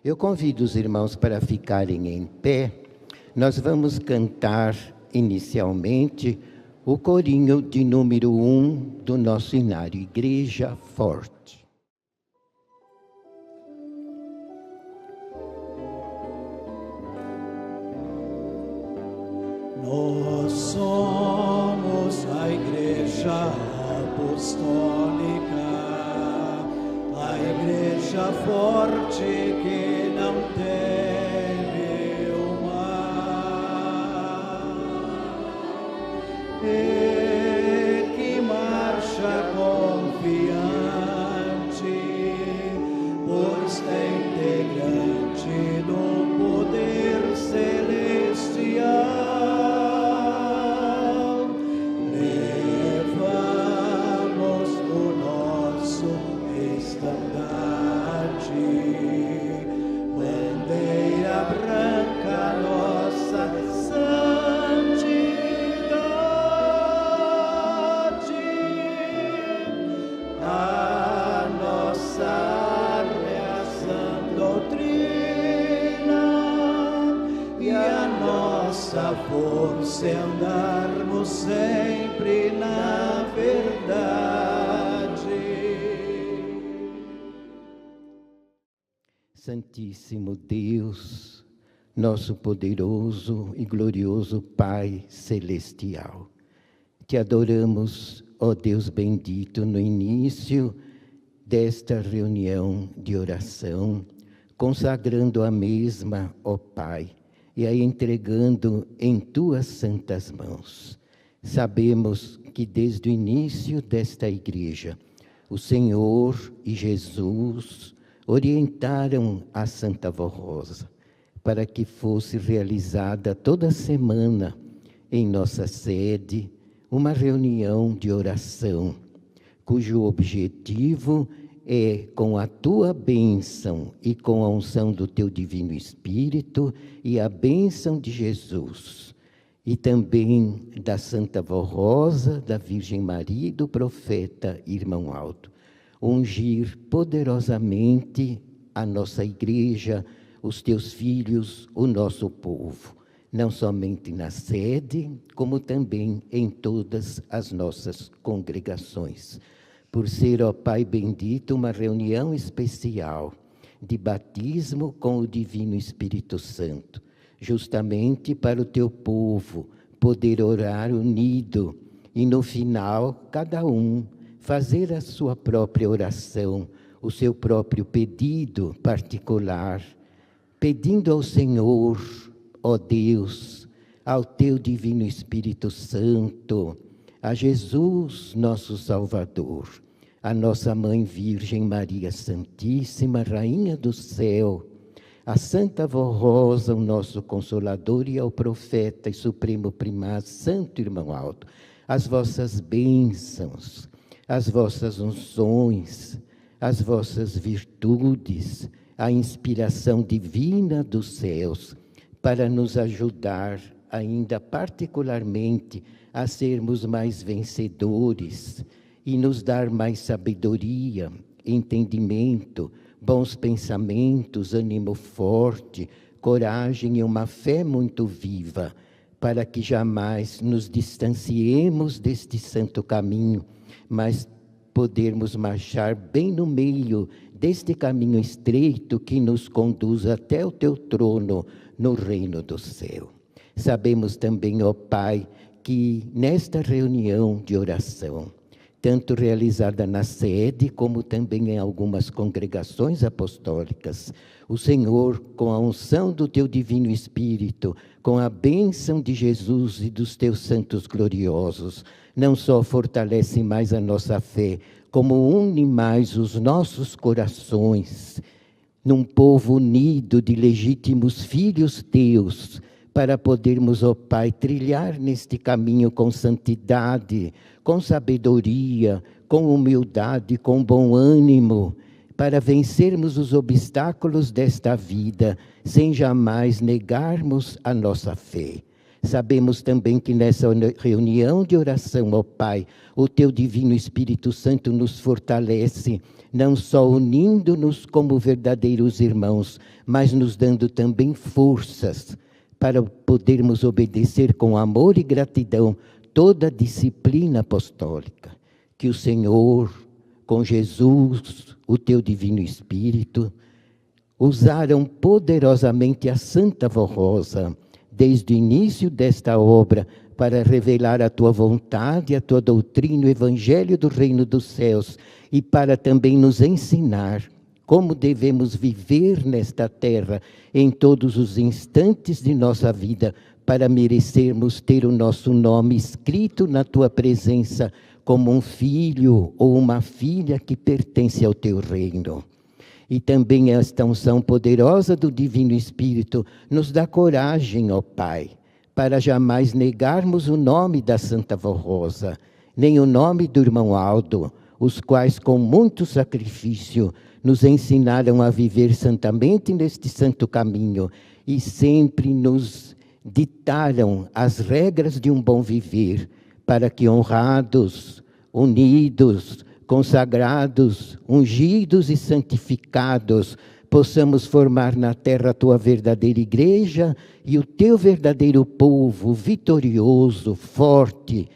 Eu convido os irmãos para ficarem em pé. Nós vamos cantar inicialmente o corinho de número 1 do nosso inário, Igreja Forte. Nós somos a Igreja Apostólica, a Igreja forte que não teme o mal, e que marcha confiante, pois é integrante do poder celestial. Força é andarmos sempre na verdade. Santíssimo Deus, nosso poderoso e glorioso Pai Celestial, te adoramos, ó Deus bendito, no início desta reunião de oração, consagrando a mesma, ó Pai, e a entregando em tuas santas mãos. Sabemos que desde o início desta igreja, o Senhor e Jesus orientaram a Santa Avó Rosa para que fosse realizada toda semana em nossa sede uma reunião de oração, cujo objetivo é, com a tua bênção e com a unção do teu Divino Espírito e a bênção de Jesus, e também da Santa Avó Rosa, da Virgem Maria e do profeta Irmão Aldo, ungir poderosamente a nossa igreja, os teus filhos, o nosso povo, não somente na sede, como também em todas as nossas congregações. Por ser, ó Pai bendito, uma reunião especial de batismo com o Divino Espírito Santo, justamente para o teu povo poder orar unido e, no final, cada um fazer a sua própria oração, o seu próprio pedido particular, pedindo ao Senhor, ó Deus, ao teu Divino Espírito Santo, a Jesus, nosso Salvador, a nossa Mãe Virgem Maria Santíssima, Rainha do Céu, a Santa Avó Rosa, o nosso Consolador, e ao Profeta e Supremo Primaz, Santo Irmão Aldo, as vossas bênçãos, as vossas unções, as vossas virtudes, a inspiração divina dos céus, para nos ajudar ainda particularmente a sermos mais vencedores e nos dar mais sabedoria, entendimento, bons pensamentos, ânimo forte, coragem e uma fé muito viva, para que jamais nos distanciemos deste santo caminho, mas podermos marchar bem no meio deste caminho estreito que nos conduz até o teu trono no reino do céu. Sabemos também, ó Pai, que nesta reunião de oração, tanto realizada na sede, como também em algumas congregações apostólicas, o Senhor, com a unção do teu Divino Espírito, com a bênção de Jesus e dos teus santos gloriosos, não só fortalece mais a nossa fé, como une mais os nossos corações, num povo unido de legítimos filhos teus, para podermos, ó Pai, trilhar neste caminho com santidade, com sabedoria, com humildade, com bom ânimo, para vencermos os obstáculos desta vida, sem jamais negarmos a nossa fé. Sabemos também que nessa reunião de oração, ó Pai, o Teu Divino Espírito Santo nos fortalece, não só unindo-nos como verdadeiros irmãos, mas nos dando também forças para podermos obedecer com amor e gratidão toda a disciplina apostólica. Que o Senhor, com Jesus, o Teu Divino Espírito, usaram poderosamente a Santa Vó Rosa, desde o início desta obra, para revelar a Tua vontade, a Tua doutrina, o Evangelho do Reino dos Céus, e para também nos ensinar como devemos viver nesta terra, em todos os instantes de nossa vida, para merecermos ter o nosso nome escrito na Tua presença, como um filho ou uma filha que pertence ao Teu reino. E também esta unção poderosa do Divino Espírito nos dá coragem, ó Pai, para jamais negarmos o nome da Santa Vó Rosa, nem o nome do irmão Aldo, os quais com muito sacrifício nos ensinaram a viver santamente neste santo caminho e sempre nos ditaram as regras de um bom viver, para que honrados, unidos, consagrados, ungidos e santificados, possamos formar na terra a Tua verdadeira igreja e o Teu verdadeiro povo, vitorioso, forte,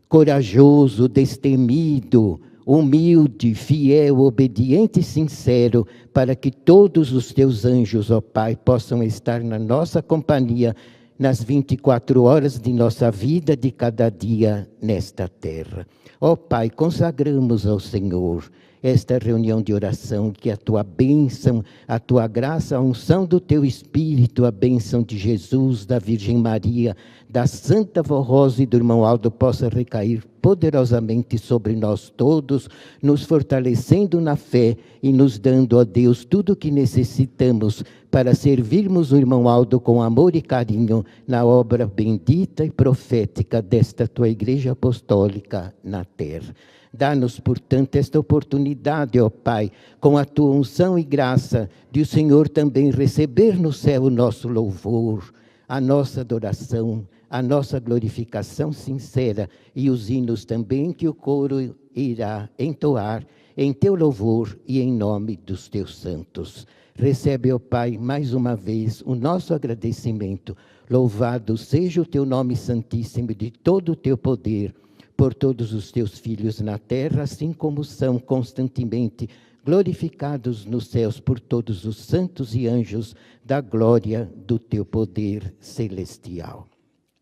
corajoso, destemido, humilde, fiel, obediente e sincero, para que todos os Teus anjos, ó Pai, possam estar na nossa companhia nas 24 horas de nossa vida, de cada dia nesta terra. Ó Pai, consagramos ao Senhor esta reunião de oração, que a Tua bênção, a Tua graça, a unção do Teu Espírito, a bênção de Jesus, da Virgem Maria, da Santa Vó Rosa e do irmão Aldo possa recair poderosamente sobre nós todos, nos fortalecendo na fé e nos dando, ó Deus, tudo o que necessitamos para servirmos o irmão Aldo com amor e carinho na obra bendita e profética desta Tua Igreja Apostólica na terra. Dá-nos, portanto, esta oportunidade, ó Pai, com a Tua unção e graça, de o Senhor também receber no céu o nosso louvor, a nossa adoração, a nossa glorificação sincera e os hinos também que o coro irá entoar em Teu louvor e em nome dos Teus santos. Recebe, ó Pai, mais uma vez o nosso agradecimento. Louvado seja o Teu nome santíssimo de todo o Teu poder, por todos os Teus filhos na terra, assim como são constantemente glorificados nos céus por todos os santos e anjos da glória do Teu poder celestial.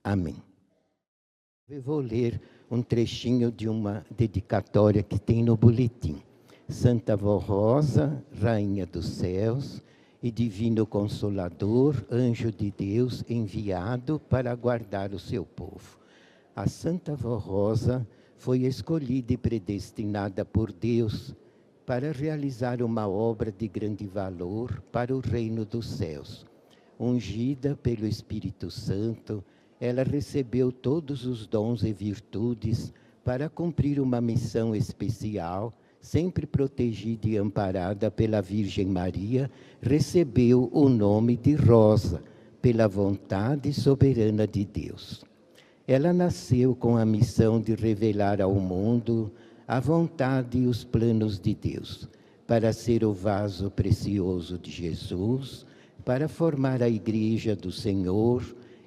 Amém. Eu vou ler um trechinho de uma dedicatória que tem no boletim. Santa Vó Rosa, Rainha dos Céus e Divino Consolador, Anjo de Deus, enviado para guardar o seu povo. A Santa Vó Rosa foi escolhida e predestinada por Deus para realizar uma obra de grande valor para o reino dos céus. Ungida pelo Espírito Santo, ela recebeu todos os dons e virtudes para cumprir uma missão especial, sempre protegida e amparada pela Virgem Maria, recebeu o nome de Rosa, pela vontade soberana de Deus. Ela nasceu com a missão de revelar ao mundo a vontade e os planos de Deus, para ser o vaso precioso de Jesus, para formar a Igreja do Senhor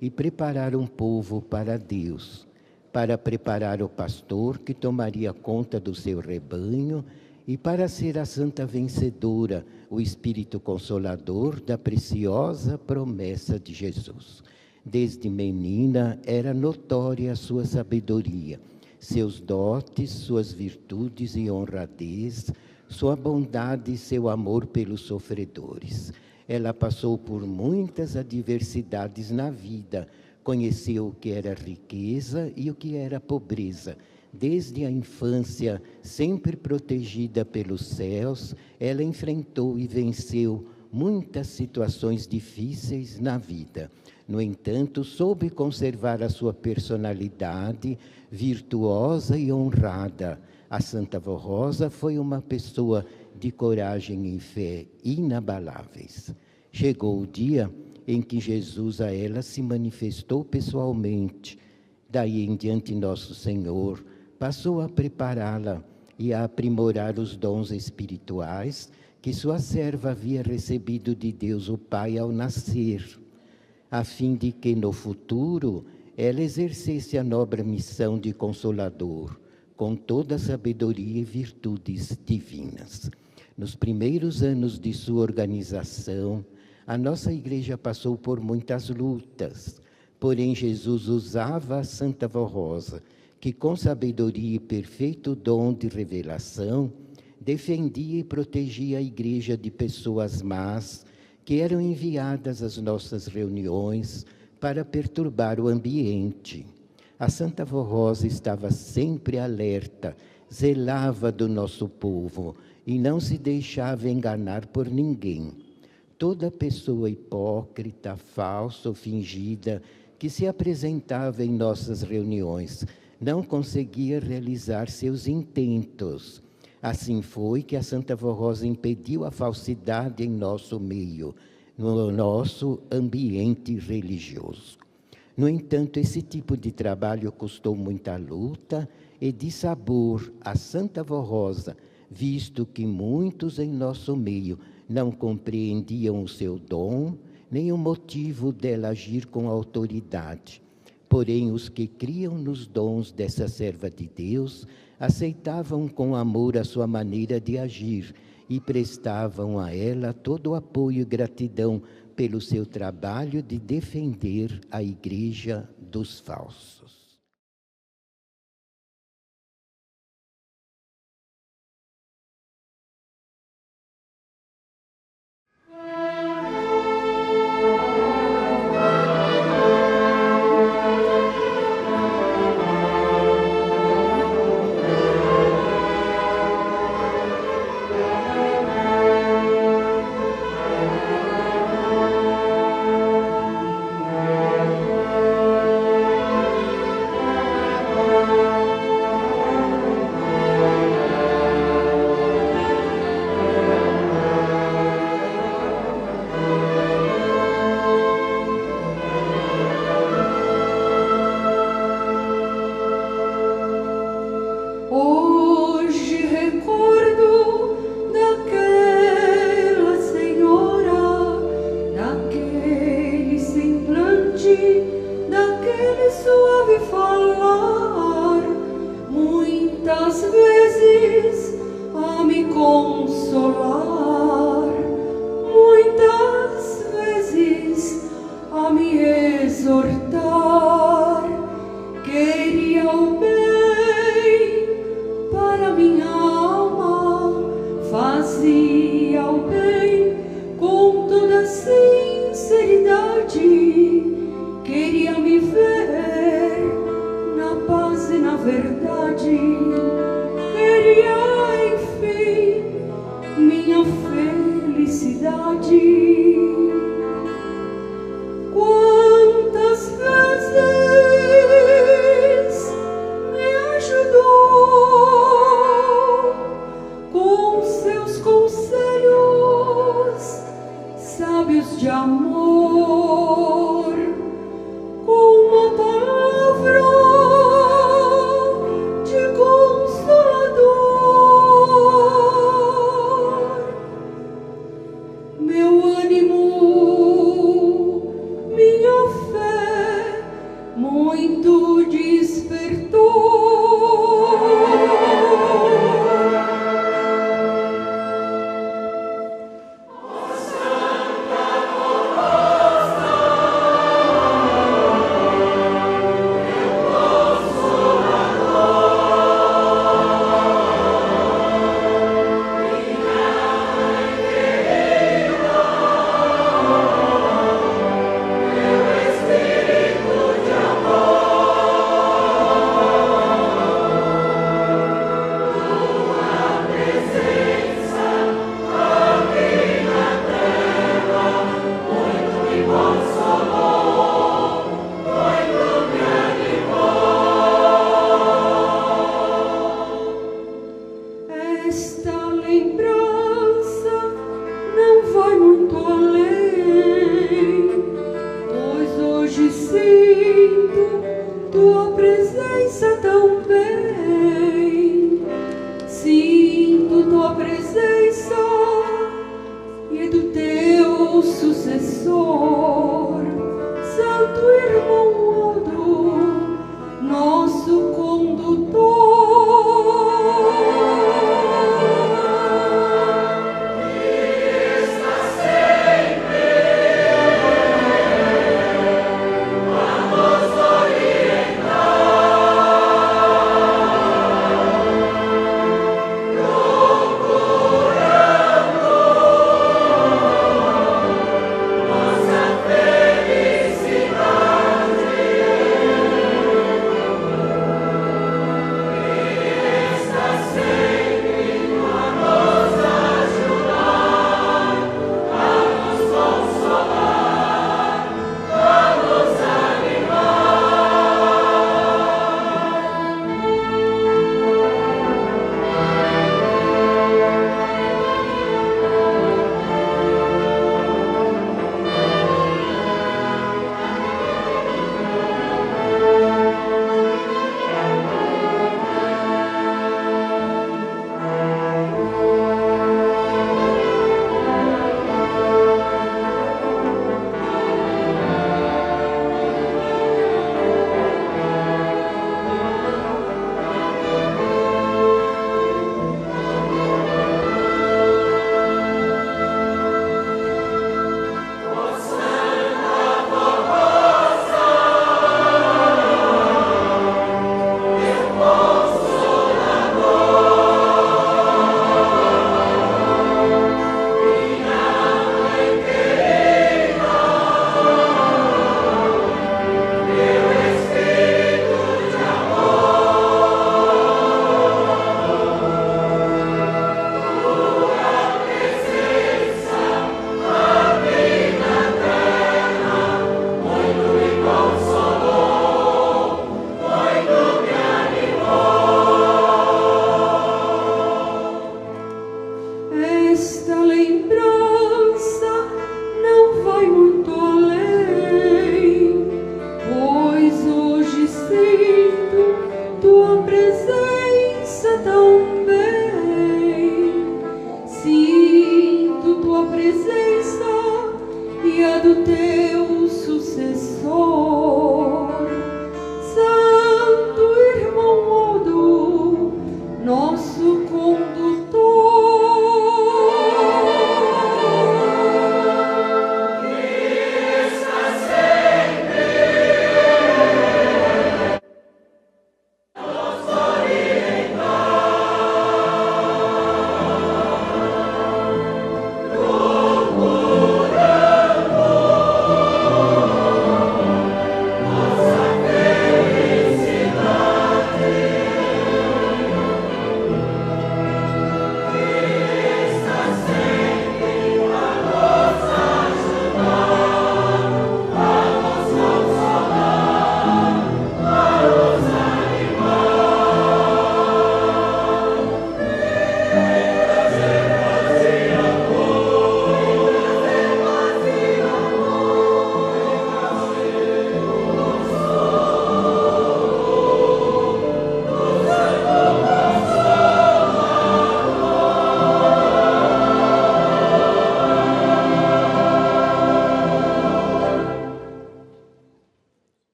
e preparar um povo para Deus, para preparar o pastor que tomaria conta do seu rebanho e para ser a santa vencedora, o Espírito Consolador da preciosa promessa de Jesus. Desde menina era notória a sua sabedoria, seus dotes, suas virtudes e honradez, sua bondade e seu amor pelos sofredores. Ela passou por muitas adversidades na vida, conheceu o que era riqueza e o que era pobreza. Desde a infância, sempre protegida pelos céus, ela enfrentou e venceu muitas situações difíceis na vida. No entanto, soube conservar a sua personalidade virtuosa e honrada. A Santa Vó Rosa foi uma pessoa de coragem e fé inabaláveis. Chegou o dia em que Jesus a ela se manifestou pessoalmente. Daí em diante, nosso Senhor passou a prepará-la e a aprimorar os dons espirituais que sua serva havia recebido de Deus o Pai ao nascer, a fim de que no futuro ela exercesse a nobre missão de consolador, com toda a sabedoria e virtudes divinas. Nos primeiros anos de sua organização, a nossa igreja passou por muitas lutas, porém Jesus usava a Santa Vó Rosa, que com sabedoria e perfeito dom de revelação, defendia e protegia a igreja de pessoas más, que eram enviadas às nossas reuniões para perturbar o ambiente. A Santa Vó Rosa estava sempre alerta, zelava do nosso povo e não se deixava enganar por ninguém. Toda pessoa hipócrita, falsa ou fingida que se apresentava em nossas reuniões não conseguia realizar seus intentos. Assim foi que a Santa Vó Rosa impediu a falsidade em nosso meio, no nosso ambiente religioso. No entanto, esse tipo de trabalho custou muita luta e dissabor à Santa Vó Rosa, visto que muitos em nosso meio não compreendiam o seu dom, nem o motivo dela agir com autoridade. Porém, os que criam nos dons dessa serva de Deus aceitavam com amor a sua maneira de agir e prestavam a ela todo o apoio e gratidão pelo seu trabalho de defender a igreja dos falsos. Meu ânimo nosso condutor.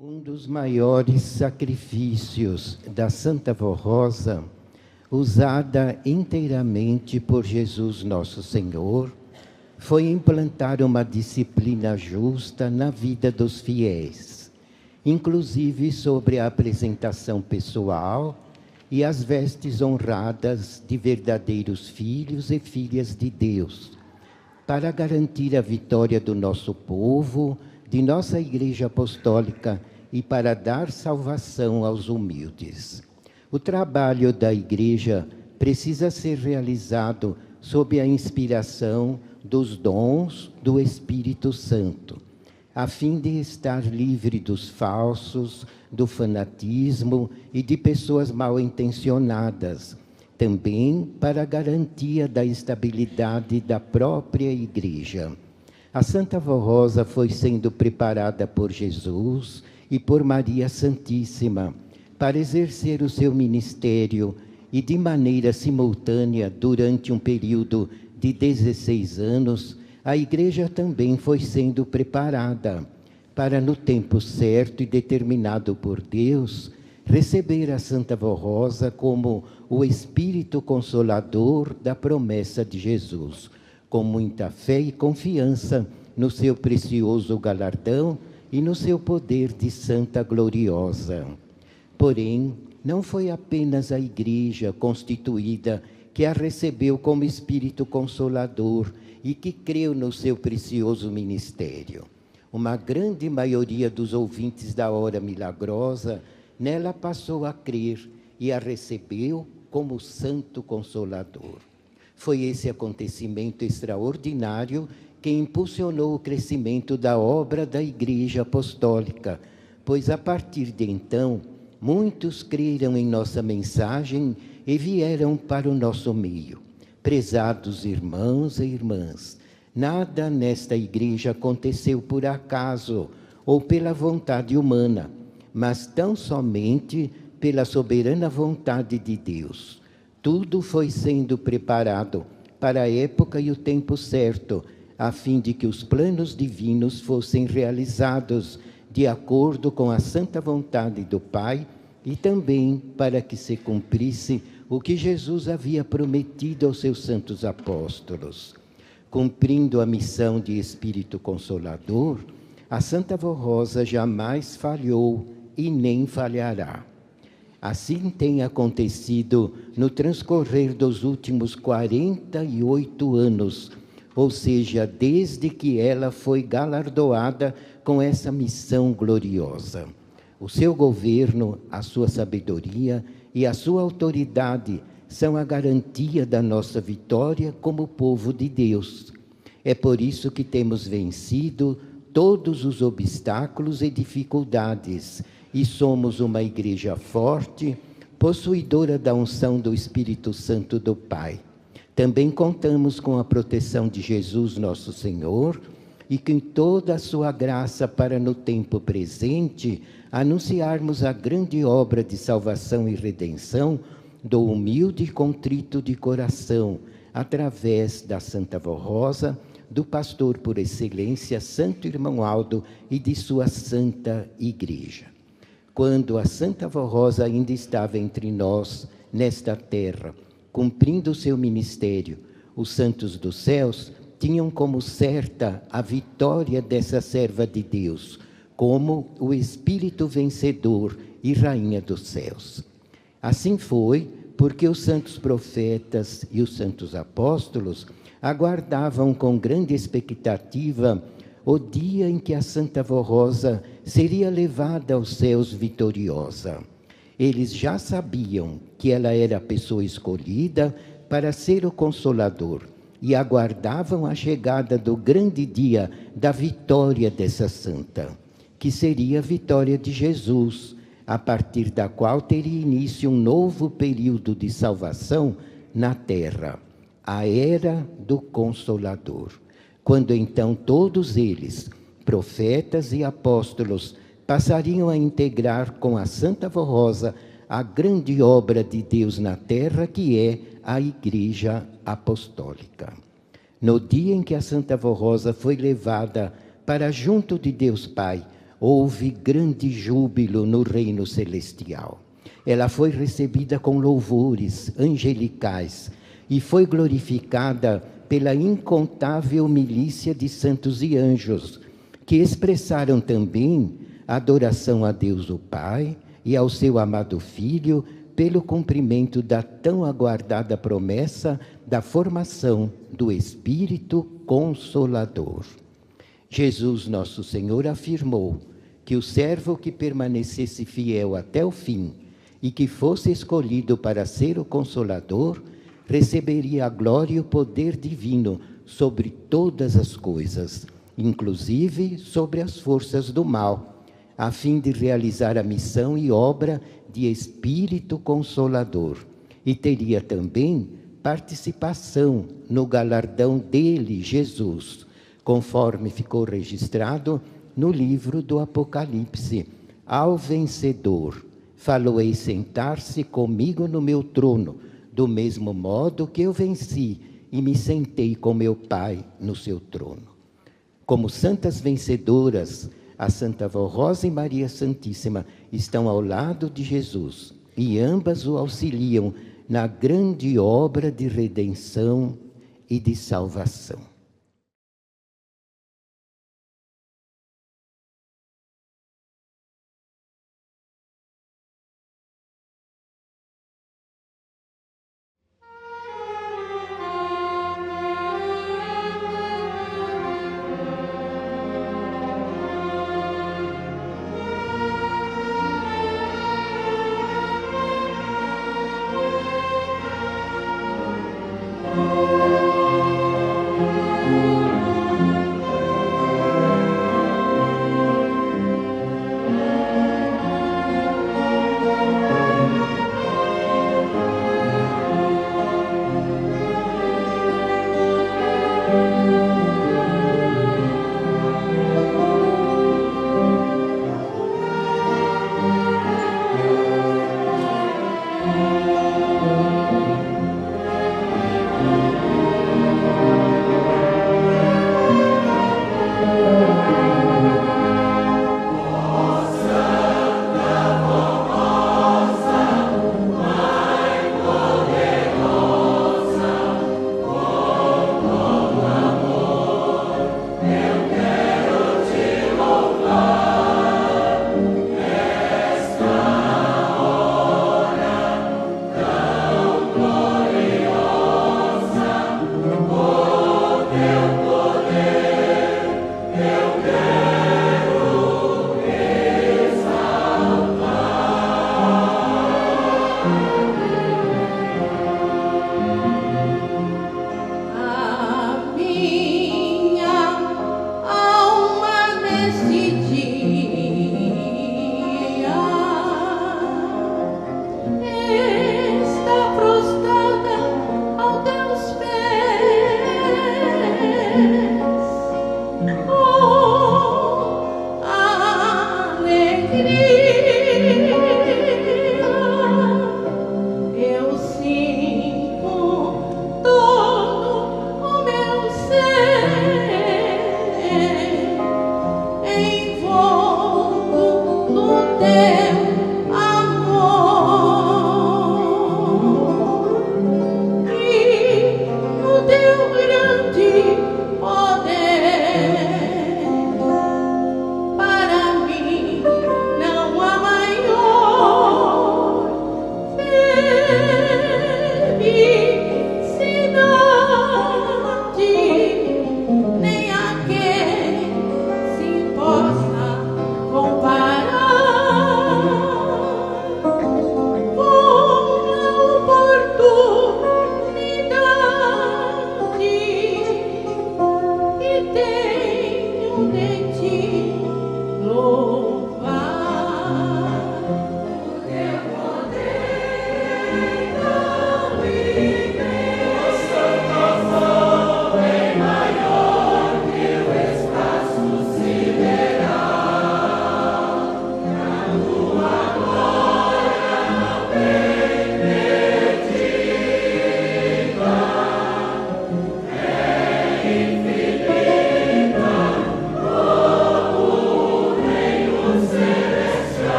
Um dos maiores sacrifícios da Santa Vó Rosa, usada inteiramente por Jesus Nosso Senhor, foi implantar uma disciplina justa na vida dos fiéis, inclusive sobre a apresentação pessoal e as vestes honradas de verdadeiros filhos e filhas de Deus, para garantir a vitória do nosso povo, de nossa Igreja Apostólica e para dar salvação aos humildes. O trabalho da Igreja precisa ser realizado sob a inspiração dos dons do Espírito Santo, a fim de estar livre dos falsos, do fanatismo e de pessoas mal intencionadas, também para a garantia da estabilidade da própria Igreja. A Santa Vó Rosa foi sendo preparada por Jesus e por Maria Santíssima para exercer o seu ministério e de maneira simultânea, durante um período de 16 anos, a Igreja também foi sendo preparada para, no tempo certo e determinado por Deus, receber a Santa Vó Rosa como o Espírito Consolador da promessa de Jesus, com muita fé e confiança no seu precioso galardão e no seu poder de santa gloriosa. Porém, não foi apenas a Igreja constituída que a recebeu como Espírito Consolador e que creu no seu precioso ministério. Uma grande maioria dos ouvintes da Hora Milagrosa nela passou a crer e a recebeu como Santo Consolador. Foi esse acontecimento extraordinário que impulsionou o crescimento da obra da Igreja Apostólica, pois a partir de então, muitos creram em nossa mensagem e vieram para o nosso meio. Prezados irmãos e irmãs, nada nesta Igreja aconteceu por acaso ou pela vontade humana, mas tão somente pela soberana vontade de Deus. Tudo foi sendo preparado para a época e o tempo certo, a fim de que os planos divinos fossem realizados de acordo com a santa vontade do Pai e também para que se cumprisse o que Jesus havia prometido aos seus santos apóstolos. Cumprindo a missão de Espírito Consolador, a Santa Vó Rosa jamais falhou e nem falhará. Assim tem acontecido no transcorrer dos últimos 48 anos, ou seja, desde que ela foi galardoada com essa missão gloriosa. O seu governo, a sua sabedoria e a sua autoridade são a garantia da nossa vitória como povo de Deus. É por isso que temos vencido todos os obstáculos e dificuldades e somos uma Igreja forte, possuidora da unção do Espírito Santo do Pai. Também contamos com a proteção de Jesus Nosso Senhor e com toda a sua graça para, no tempo presente, anunciarmos a grande obra de salvação e redenção do humilde e contrito de coração, através da Santa Vó Rosa, do pastor por excelência, Santo Irmão Aldo, e de sua Santa Igreja. quando a Santa Avó Rosa ainda estava entre nós, nesta terra, cumprindo o seu ministério, os santos dos céus tinham como certa a vitória dessa serva de Deus, como o Espírito vencedor e Rainha dos céus. Assim foi, porque os santos profetas e os santos apóstolos aguardavam com grande expectativa o dia em que a Santa Avó Rosa seria levada aos céus vitoriosa. Eles já sabiam que ela era a pessoa escolhida para ser o Consolador e aguardavam a chegada do grande dia da vitória dessa santa, que seria a vitória de Jesus, a partir da qual teria início um novo período de salvação na terra, a Era do Consolador, quando então todos eles, profetas e apóstolos, passariam a integrar com a Santa Avó Rosa a grande obra de Deus na terra, que é a Igreja Apostólica. No dia em que a Santa Avó Rosa foi levada para junto de Deus Pai, houve grande júbilo no reino celestial. Ela foi recebida com louvores angelicais e foi glorificada pela incontável milícia de santos e anjos, que expressaram também adoração a Deus o Pai e ao seu amado Filho pelo cumprimento da tão aguardada promessa da formação do Espírito Consolador. Jesus, nosso Senhor, afirmou que o servo que permanecesse fiel até o fim e que fosse escolhido para ser o Consolador, receberia a glória e o poder divino sobre todas as coisas, inclusive sobre as forças do mal, a fim de realizar a missão e obra de Espírito Consolador, e teria também participação no galardão dele, Jesus, conforme ficou registrado no livro do Apocalipse. Ao vencedor, falou-ei sentar-se comigo no meu trono, do mesmo modo que eu venci e me sentei com meu Pai no seu trono. Como santas vencedoras, a Santa Avó Rosa e Maria Santíssima estão ao lado de Jesus e ambas o auxiliam na grande obra de redenção e de salvação.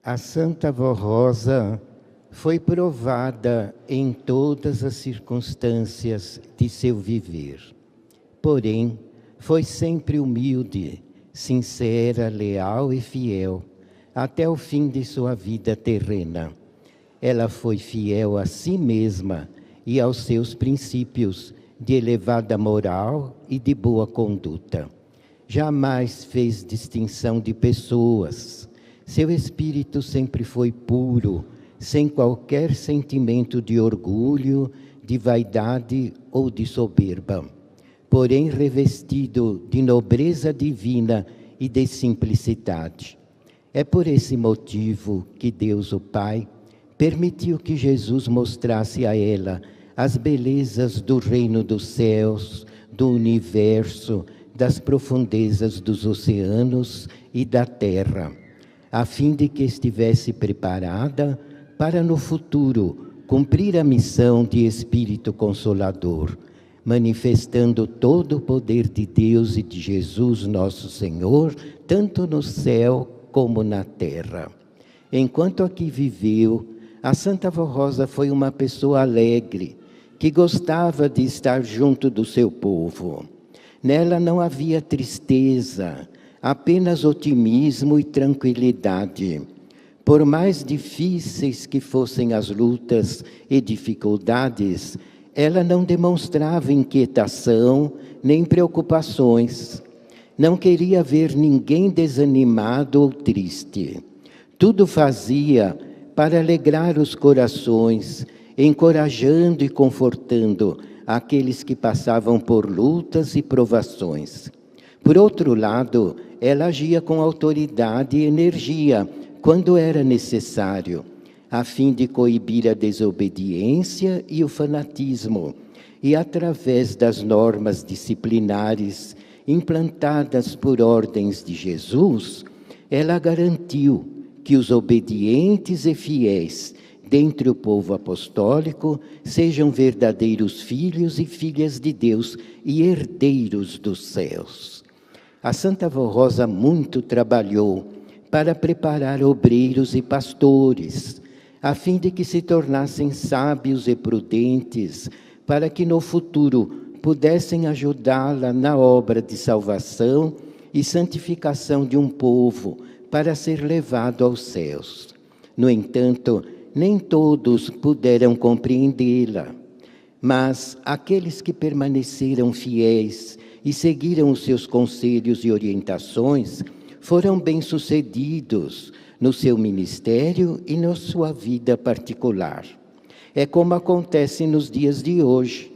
A Santa Vó Rosa foi provada em todas as circunstâncias de seu viver. Porém, foi sempre humilde, sincera, leal e fiel, até o fim de sua vida terrena. Ela foi fiel a si mesma e aos seus princípios de elevada moral e de boa conduta. Jamais fez distinção de pessoas. Seu espírito sempre foi puro, sem qualquer sentimento de orgulho, de vaidade ou de soberba, porém revestido de nobreza divina e de simplicidade. É por esse motivo que Deus, o Pai, permitiu que Jesus mostrasse a ela as belezas do reino dos céus, do universo, das profundezas dos oceanos e da terra, a fim de que estivesse preparada para no futuro cumprir a missão de Espírito Consolador, manifestando todo o poder de Deus e de Jesus nosso Senhor, tanto no céu como na terra. Enquanto aqui viveu, a Santa Vó Rosa foi uma pessoa alegre, que gostava de estar junto do seu povo. Nela não havia tristeza, apenas otimismo e tranquilidade. Por mais difíceis que fossem as lutas e dificuldades, ela não demonstrava inquietação nem preocupações. Não queria ver ninguém desanimado ou triste. Tudo fazia para alegrar os corações, encorajando e confortando aqueles que passavam por lutas e provações. Por outro lado, ela agia com autoridade e energia quando era necessário, a fim de coibir a desobediência e o fanatismo, e através das normas disciplinares implantadas por ordens de Jesus, ela garantiu que os obedientes e fiéis dentre o povo apostólico sejam verdadeiros filhos e filhas de Deus e herdeiros dos céus. A Santa Vó Rosa muito trabalhou para preparar obreiros e pastores, a fim de que se tornassem sábios e prudentes, para que no futuro pudessem ajudá-la na obra de salvação e santificação de um povo para ser levado aos céus. No entanto, nem todos puderam compreendê-la, mas aqueles que permaneceram fiéis e seguiram os seus conselhos e orientações foram bem-sucedidos no seu ministério e na sua vida particular. É como acontece nos dias de hoje.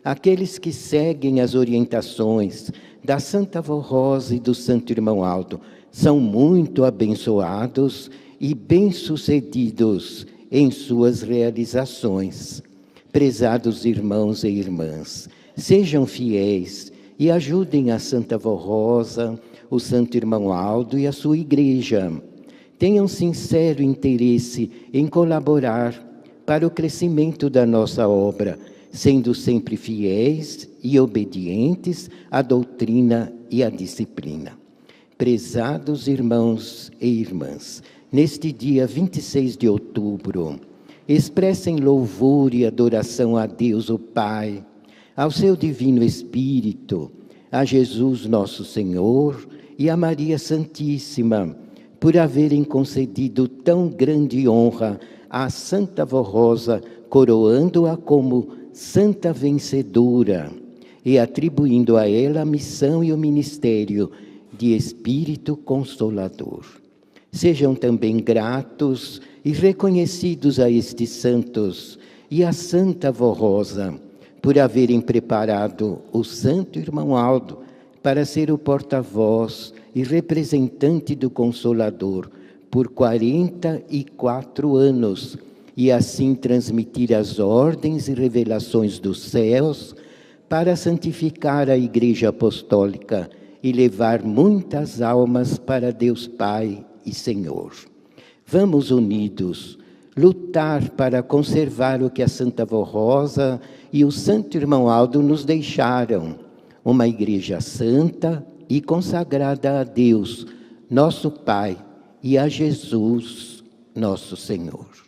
Aqueles que seguem as orientações da Santa Vó Rosa e do Santo Irmão Aldo são muito abençoados e bem-sucedidos em suas realizações. Prezados irmãos e irmãs, sejam fiéis e ajudem a Santa Vó Rosa, o Santo Irmão Aldo e a sua igreja. Tenham sincero interesse em colaborar para o crescimento da nossa obra, sendo sempre fiéis e obedientes à doutrina e à disciplina. Prezados irmãos e irmãs, neste dia 26 de outubro, expressem louvor e adoração a Deus, o Pai, ao seu Divino Espírito, a Jesus nosso Senhor e a Maria Santíssima, por haverem concedido tão grande honra à Santa Vó Rosa, coroando-a como Santa Vencedora e atribuindo a ela a missão e o ministério de Espírito Consolador. Sejam também gratos e reconhecidos a estes santos e a Santa Vó Rosa, por haverem preparado o Santo Irmão Aldo para ser o porta-voz e representante do Consolador por 44 anos, e assim transmitir as ordens e revelações dos céus para santificar a Igreja Apostólica e levar muitas almas para Deus Pai e Senhor. Vamos unidos lutar para conservar o que a Santa Vó Rosa e o Santo Irmão Aldo nos deixaram, uma igreja santa e consagrada a Deus, nosso Pai, e a Jesus, nosso Senhor.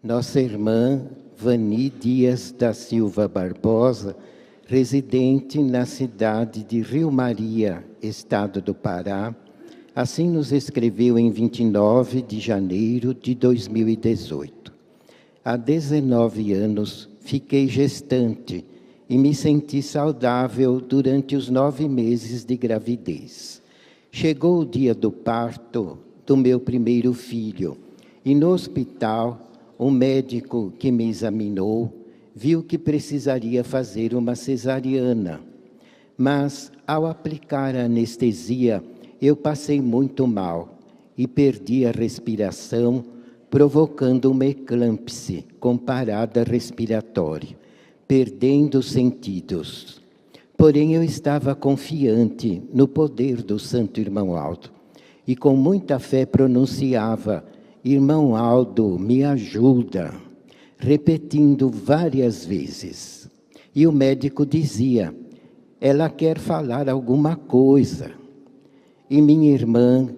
Nossa irmã Vani Dias da Silva Barbosa, residente na cidade de Rio Maria, estado do Pará, assim nos escreveu em 29 de janeiro de 2018. Há 19 anos fiquei gestante e me senti saudável durante os 9 meses de gravidez. Chegou o dia do parto do meu primeiro filho e no hospital o médico que me examinou viu que precisaria fazer uma cesariana. Mas ao aplicar a anestesia, eu passei muito mal e perdi a respiração, provocando uma eclâmpsia com parada respiratória, perdendo os sentidos. Porém, eu estava confiante no poder do Santo Irmão Aldo e com muita fé pronunciava: Irmão Aldo, me ajuda, repetindo várias vezes. E o médico dizia: ela quer falar alguma coisa. E minha irmã,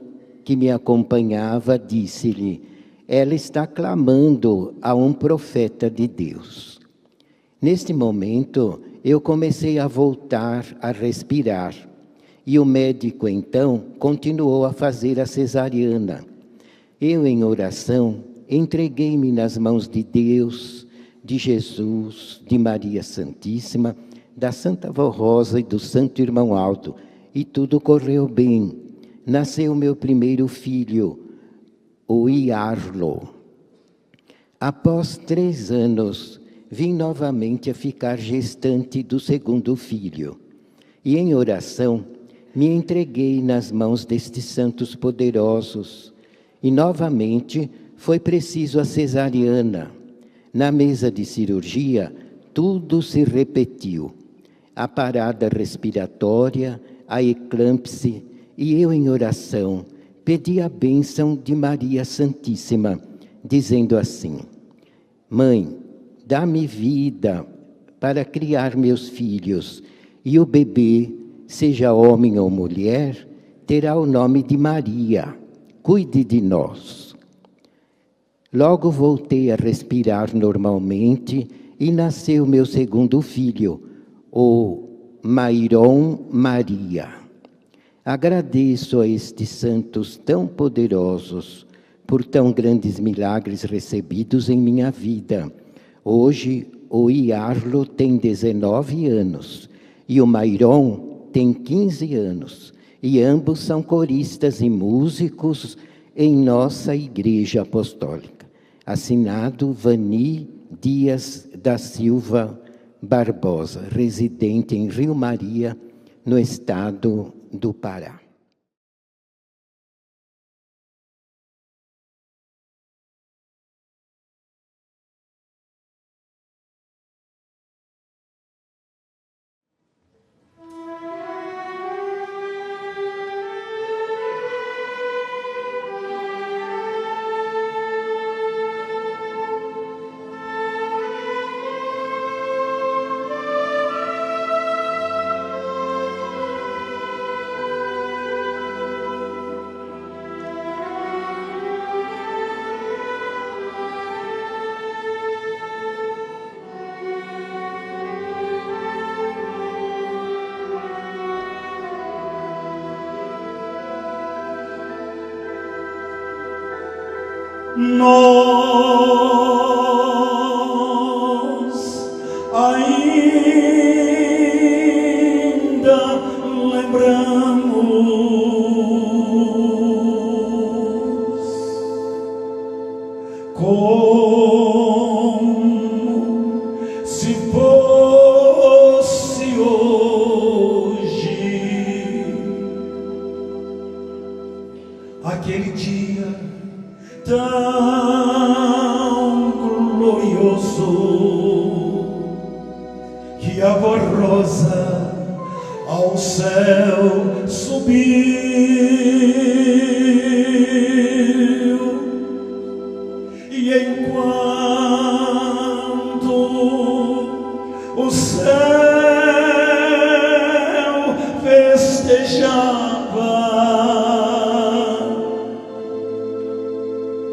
que me acompanhava, disse-lhe: ela está clamando a um profeta de Deus. Neste momento, eu comecei a voltar a respirar. E o médico, então, continuou a fazer a cesariana. Eu, em oração, entreguei-me nas mãos de Deus, de Jesus, de Maria Santíssima, da Santa Vó Rosa e do Santo Irmão Aldo, e tudo correu bem. Nasceu meu primeiro filho, o Iarlo. Após 3 anos, vim novamente a ficar gestante do segundo filho. E em oração, me entreguei nas mãos destes santos poderosos. E novamente foi preciso a cesariana. Na mesa de cirurgia, tudo se repetiu. A parada respiratória, a eclâmpsia, e eu em oração pedi a bênção de Maria Santíssima, dizendo assim: Mãe, dá-me vida para criar meus filhos, e o bebê, seja homem ou mulher, terá o nome de Maria. Cuide de nós. Logo voltei a respirar normalmente e nasceu meu segundo filho, o Mairon Maria. Agradeço a estes santos tão poderosos por tão grandes milagres recebidos em minha vida. Hoje, o Iarlo tem 19 anos e o Mairon tem 15 anos. E ambos são coristas e músicos em nossa Igreja Apostólica. Assinado Vani Dias da Silva Barbosa, residente em Rio Maria, no estado do Pará. Nós ainda lembramos como se fosse hoje aquele dia tão glorioso que a Vó Rosa ao céu subiu, e enquanto o céu festejava,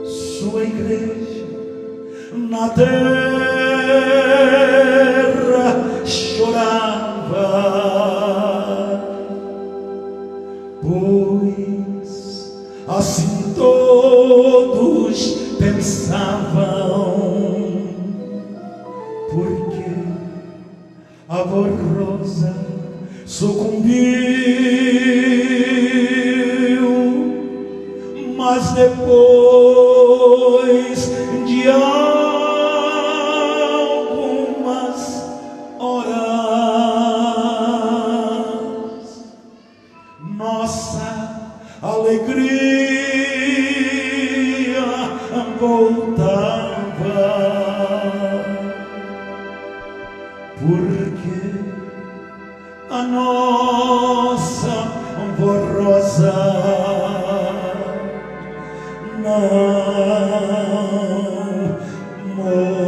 sua igreja na terra chorava, pois assim todos pensavam, porque a avó Rosa sucumbiu, mas depois de algumas horas, nossa alegria voltava, porque a nossa avó Rosa não morreu.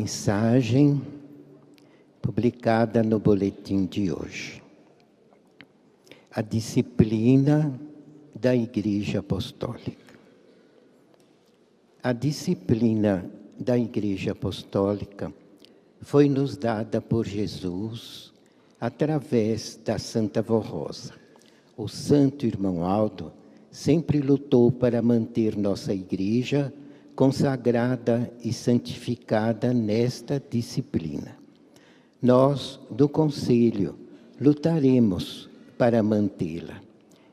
mensagem publicada no boletim de hoje. A disciplina da Igreja Apostólica. A disciplina da Igreja Apostólica foi nos dada por Jesus através da Santa Vó Rosa. O Santo Irmão Aldo sempre lutou para manter nossa Igreja consagrada e santificada nesta disciplina. Nós, do Conselho, lutaremos para mantê-la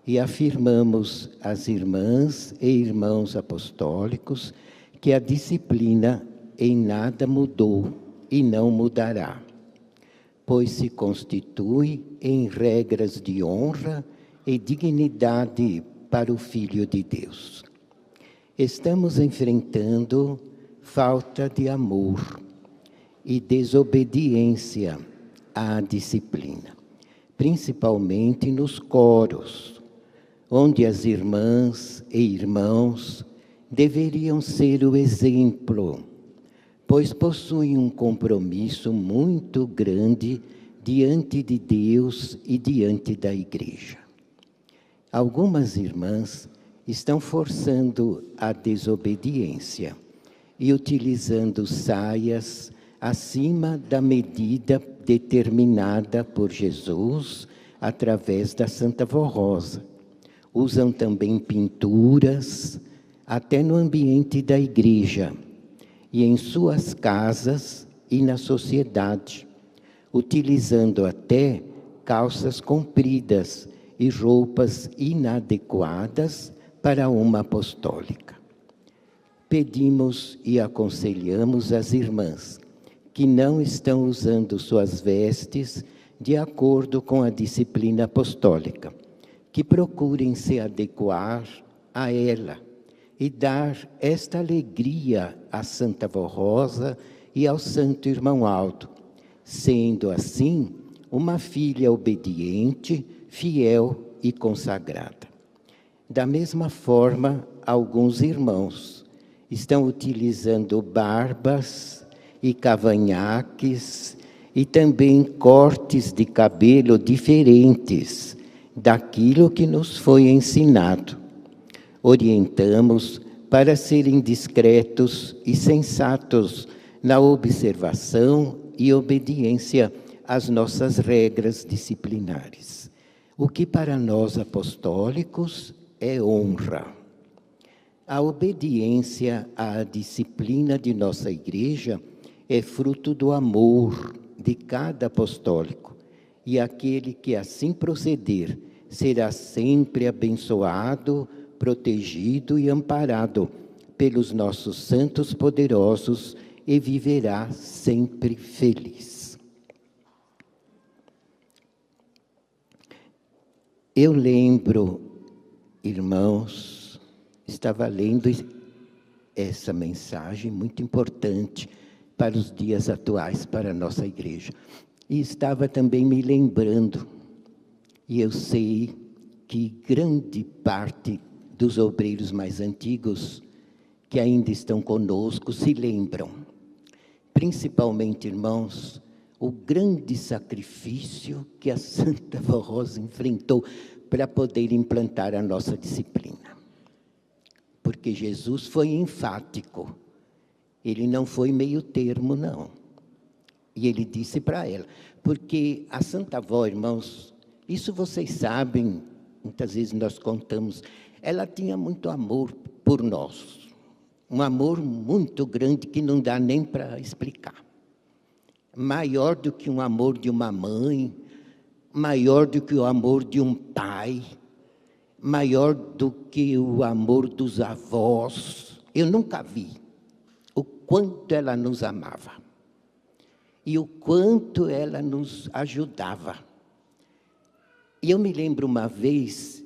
e afirmamos às irmãs e irmãos apostólicos que a disciplina em nada mudou e não mudará, pois se constitui em regras de honra e dignidade para o Filho de Deus. Estamos enfrentando falta de amor e desobediência à disciplina, principalmente nos coros, onde as irmãs e irmãos deveriam ser o exemplo, pois possuem um compromisso muito grande diante de Deus e diante da Igreja. Algumas irmãs estão forçando a desobediência e utilizando saias acima da medida determinada por Jesus através da Santa Vó Rosa. Usam também pinturas, até no ambiente da igreja, e em suas casas e na sociedade, utilizando até calças compridas e roupas inadequadas para uma apostólica. Pedimos e aconselhamos as irmãs que não estão usando suas vestes de acordo com a disciplina apostólica, que procurem se adequar a ela e dar esta alegria à Santa Vó Rosa e ao Santo Irmão Aldo, sendo assim uma filha obediente, fiel e consagrada. Da mesma forma, alguns irmãos estão utilizando barbas e cavanhaques e também cortes de cabelo diferentes daquilo que nos foi ensinado. Orientamos para serem discretos e sensatos na observação e obediência às nossas regras disciplinares, o que para nós apostólicos é honra. A obediência à disciplina de nossa Igreja é fruto do amor de cada apostólico, e aquele que assim proceder será sempre abençoado, protegido e amparado pelos nossos santos poderosos e viverá sempre feliz. Eu lembro, irmãos, estava lendo essa mensagem muito importante para os dias atuais, para a nossa igreja. E estava também me lembrando, e eu sei que grande parte dos obreiros mais antigos que ainda estão conosco se lembram, principalmente, irmãos, o grande sacrifício que a Santa Vó Rosa enfrentou para poder implantar a nossa disciplina. Porque Jesus foi enfático, ele não foi meio termo, não. E ele disse para ela, porque a Santa Vó, irmãos, isso vocês sabem, muitas vezes nós contamos, ela tinha muito amor por nós, um amor muito grande que não dá nem para explicar. Maior do que um amor de uma mãe, maior do que o amor de um pai, maior do que o amor dos avós. Eu nunca vi o quanto ela nos amava e o quanto ela nos ajudava. E eu me lembro uma vez,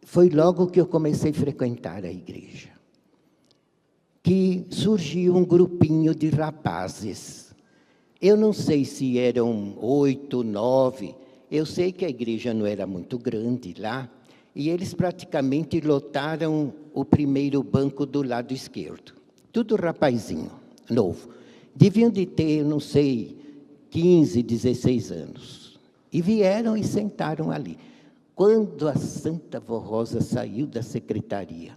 foi logo que eu comecei a frequentar a igreja, que surgiu um grupinho de rapazes. Eu não sei se eram 8, 9, eu sei que a igreja não era muito grande lá, e eles praticamente lotaram o primeiro banco do lado esquerdo. Tudo rapazinho, novo. Deviam de ter, não sei, 15, 16 anos. E vieram e sentaram ali. Quando a Santa Vó Rosa saiu da secretaria,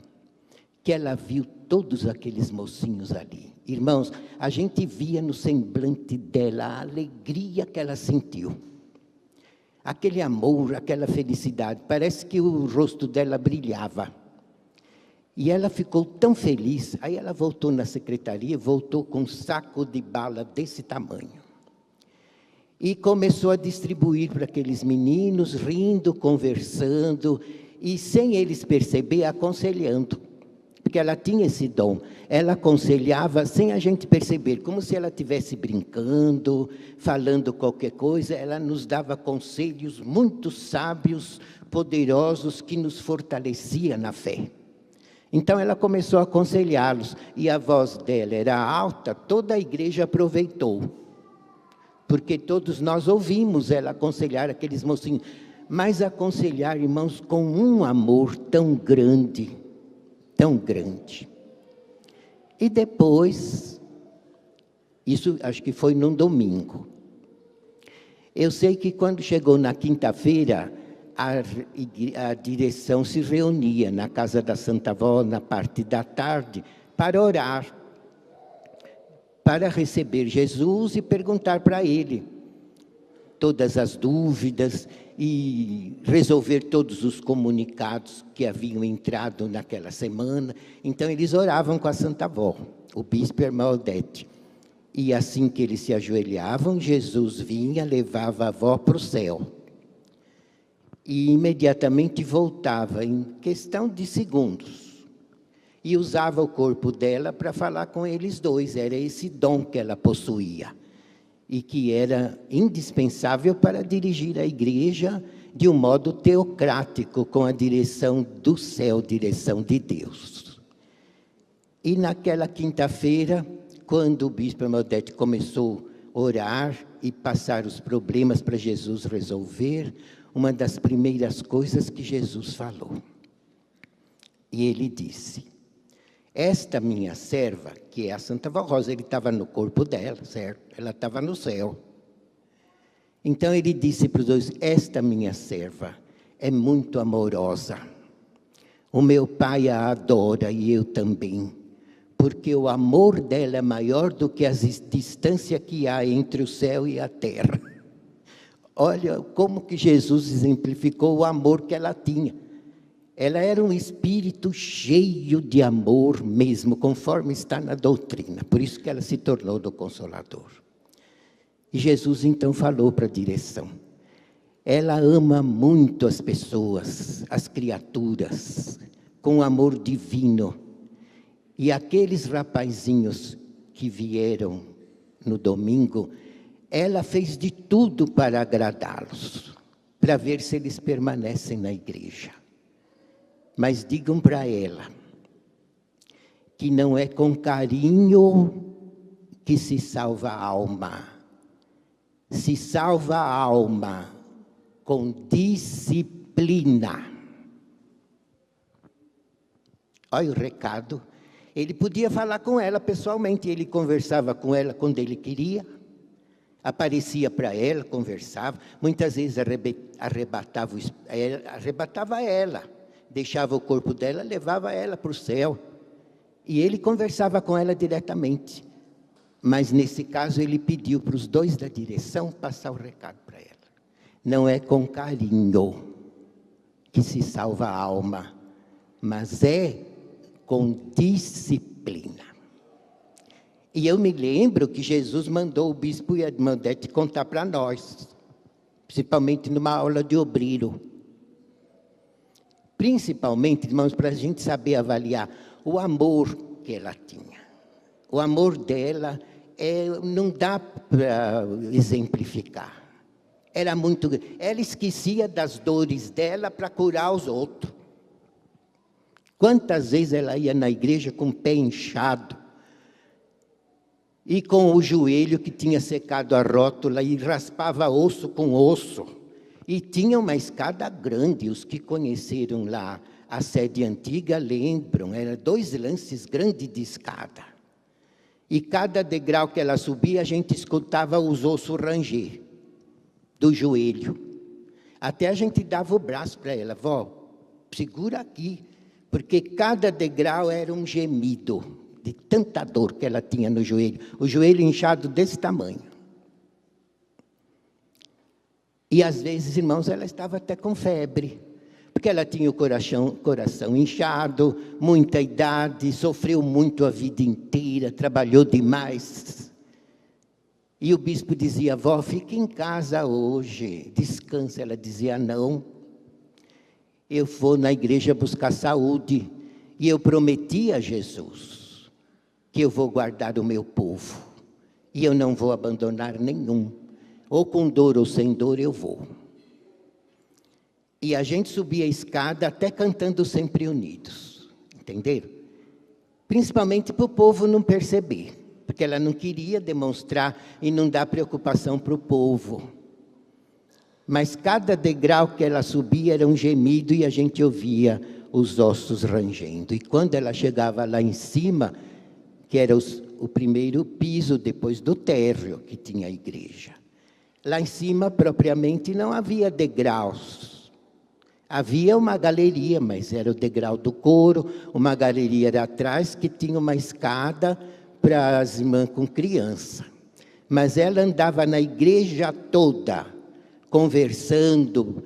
que ela viu todos aqueles mocinhos ali. Irmãos, a gente via no semblante dela a alegria que ela sentiu. Aquele amor, aquela felicidade, parece que o rosto dela brilhava. E ela ficou tão feliz, aí ela voltou na secretaria, voltou com um saco de bala desse tamanho. E começou a distribuir para aqueles meninos, rindo, conversando, e sem eles perceber, aconselhando. Porque ela tinha esse dom. Ela aconselhava sem a gente perceber, como se ela estivesse brincando, falando qualquer coisa. Ela nos dava conselhos muito sábios, poderosos, que nos fortalecia na fé. Então ela começou a aconselhá-los, e a voz dela era alta, toda a igreja aproveitou. Porque todos nós ouvimos ela aconselhar aqueles mocinhos, mas aconselhar, irmãos, com um amor tão grande, tão grande. E depois, isso acho que foi num domingo. Eu sei que quando chegou na quinta-feira, a direção se reunia na casa da Santa Vó, na parte da tarde, para orar, para receber Jesus e perguntar para ele todas as dúvidas e resolver todos os comunicados que haviam entrado naquela semana. Então, eles oravam com a Santa Vó, o bispo e a irmã Odete. E assim que eles se ajoelhavam, Jesus vinha, levava a avó para o céu. E imediatamente voltava, em questão de segundos. E usava o corpo dela para falar com eles dois. Era esse dom que ela possuía. E que era indispensável para dirigir a igreja de um modo teocrático, com a direção do céu, direção de Deus. E naquela quinta-feira, quando o bispo Odete começou a orar e passar os problemas para Jesus resolver, uma das primeiras coisas que Jesus falou. E ele disse: esta minha serva, que é a Santa Vó Rosa, ele estava no corpo dela, certo? Ela estava no céu. Então ele disse para os dois: esta minha serva é muito amorosa. O meu pai a adora e eu também, porque o amor dela é maior do que a distância que há entre o céu e a terra. Olha como que Jesus exemplificou o amor que ela tinha. Ela era um espírito cheio de amor mesmo, conforme está na doutrina. Por isso que ela se tornou do Consolador. E Jesus então falou para a direção: ela ama muito as pessoas, as criaturas, com amor divino. E aqueles rapazinhos que vieram no domingo, ela fez de tudo para agradá-los, para ver se eles permanecem na igreja. Mas digam para ela que não é com carinho que se salva a alma. Se salva a alma com disciplina. Olha o recado. Ele podia falar com ela pessoalmente, ele conversava com ela quando ele queria, aparecia para ela, conversava, muitas vezes arrebatava ela, deixava o corpo dela, levava ela para o céu, e ele conversava com ela diretamente. Mas nesse caso ele pediu para os dois da direção passar o recado para ela. Não é com carinho que se salva a alma, mas é com disciplina. E eu me lembro que Jesus mandou o bispo e a irmã Odete contar para nós, principalmente numa aula de obreiro. Principalmente, irmãos, para a gente saber avaliar o amor que ela tinha. O amor dela não dá para exemplificar. Ela esquecia das dores dela para curar os outros. Quantas vezes ela ia na igreja com o pé inchado e com o joelho que tinha secado a rótula e raspava osso com osso. E tinha uma escada grande, os que conheceram lá a sede antiga lembram, eram 2 lances grandes de escada. E cada degrau que ela subia, a gente escutava os ossos ranger do joelho. Até a gente dava o braço para ela, vó, segura aqui, porque cada degrau era um gemido de tanta dor que ela tinha no joelho. O joelho inchado desse tamanho. E às vezes, irmãos, ela estava até com febre, porque ela tinha o coração inchado, muita idade, sofreu muito a vida inteira, trabalhou demais. E o bispo dizia, vó, fique em casa hoje, descansa. Ela dizia, não, eu vou na igreja buscar saúde, e eu prometi a Jesus que eu vou guardar o meu povo, e eu não vou abandonar nenhum, ou com dor ou sem dor eu vou. E a gente subia a escada até cantando Sempre Unidos, entenderam? Principalmente para o povo não perceber, porque ela não queria demonstrar e não dar preocupação para o povo. Mas cada degrau que ela subia era um gemido e a gente ouvia os ossos rangendo. E quando ela chegava lá em cima, que era o primeiro piso depois do térreo que tinha a igreja, lá em cima propriamente não havia degraus. Havia uma galeria, mas era o degrau do coro, uma galeria era atrás que tinha uma escada para as irmãs com criança. Mas ela andava na igreja toda, conversando,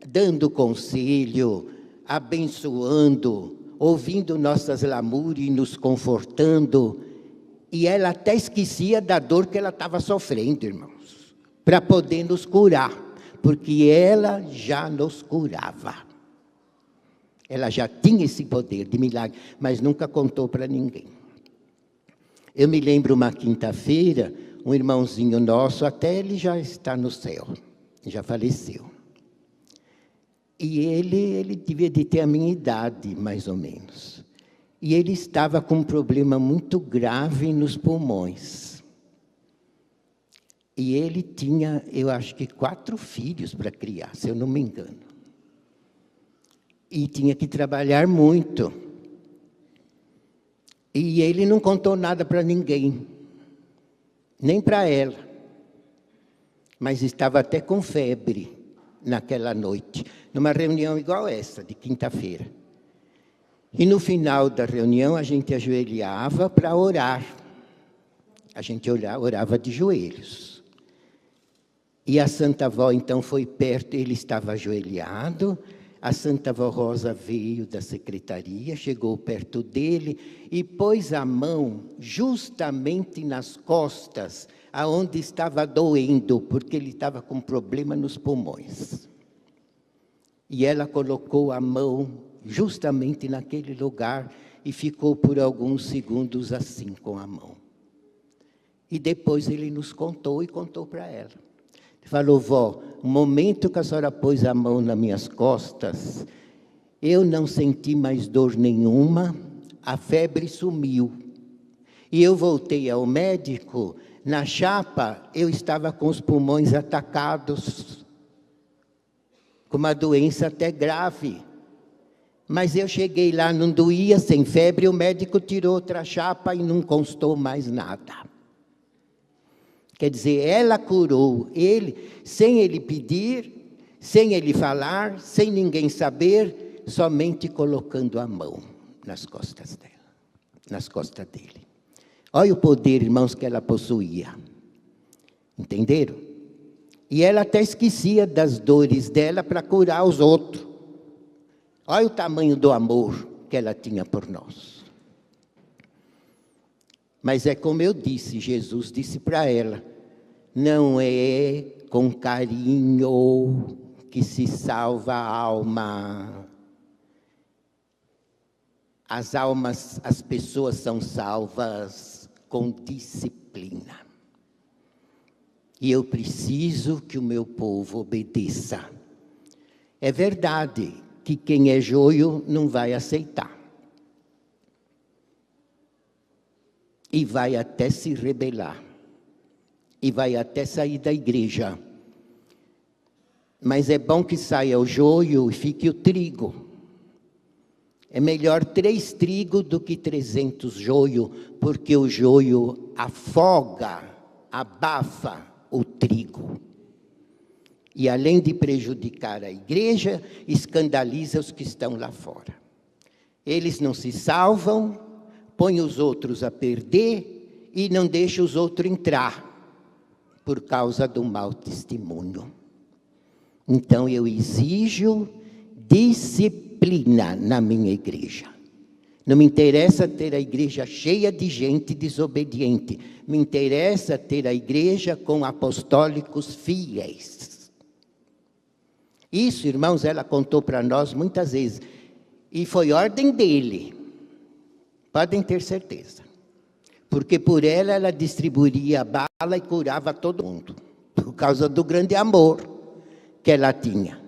dando conselho, abençoando, ouvindo nossas lamúrias e nos confortando. E ela até esquecia da dor que ela estava sofrendo, irmãos, para poder nos curar. Porque ela já nos curava. Ela já tinha esse poder de milagre, mas nunca contou para ninguém. Eu me lembro uma quinta-feira, um irmãozinho nosso, até ele já está no céu, já faleceu. E ele devia de ter a minha idade, mais ou menos. E ele estava com um problema muito grave nos pulmões. E ele tinha, eu acho que 4 filhos para criar, se eu não me engano. E tinha que trabalhar muito. E ele não contou nada para ninguém, nem para ela. Mas estava até com febre naquela noite, numa reunião igual essa, de quinta-feira. E no final da reunião, a gente ajoelhava para orar. A gente orava de joelhos. E a Santa Avó, então, foi perto, ele estava ajoelhado, a Santa Avó Rosa veio da secretaria, chegou perto dele e pôs a mão justamente nas costas, aonde estava doendo, porque ele estava com problema nos pulmões. E ela colocou a mão justamente naquele lugar e ficou por alguns segundos assim com a mão. E depois ele nos contou e contou para ela. Falou, vó, o momento que a senhora pôs a mão nas minhas costas, eu não senti mais dor nenhuma, a febre sumiu. E eu voltei ao médico, na chapa eu estava com os pulmões atacados, com uma doença até grave. Mas eu cheguei lá, não doía, sem febre, o médico tirou outra chapa e não constou mais nada. Quer dizer, ela curou ele, sem ele pedir, sem ele falar, sem ninguém saber, somente colocando a mão nas costas dela, nas costas dele. Olha o poder, irmãos, que ela possuía. Entenderam? E ela até esquecia das dores dela para curar os outros. Olha o tamanho do amor que ela tinha por nós. Mas é como eu disse, Jesus disse para ela, não é com carinho que se salva a alma. As almas, as pessoas são salvas com disciplina. E eu preciso que o meu povo obedeça. É verdade que quem é joio não vai aceitar. E vai até se rebelar. E vai até sair da igreja. Mas é bom que saia o joio e fique o trigo. É melhor 3 trigos do que 300 joio, porque o joio afoga, abafa o trigo. E além de prejudicar a igreja, escandaliza os que estão lá fora. Eles não se salvam, põem os outros a perder e não deixam os outros entrar, por causa do mau testemunho. Então eu exijo disciplina na minha igreja. Não me interessa ter a igreja cheia de gente desobediente. Me interessa ter a igreja com apostólicos fiéis. Isso, irmãos, ela contou para nós muitas vezes. E foi ordem dele. Podem ter certeza. Porque por ela distribuía a bala e curava todo mundo. Por causa do grande amor que ela tinha.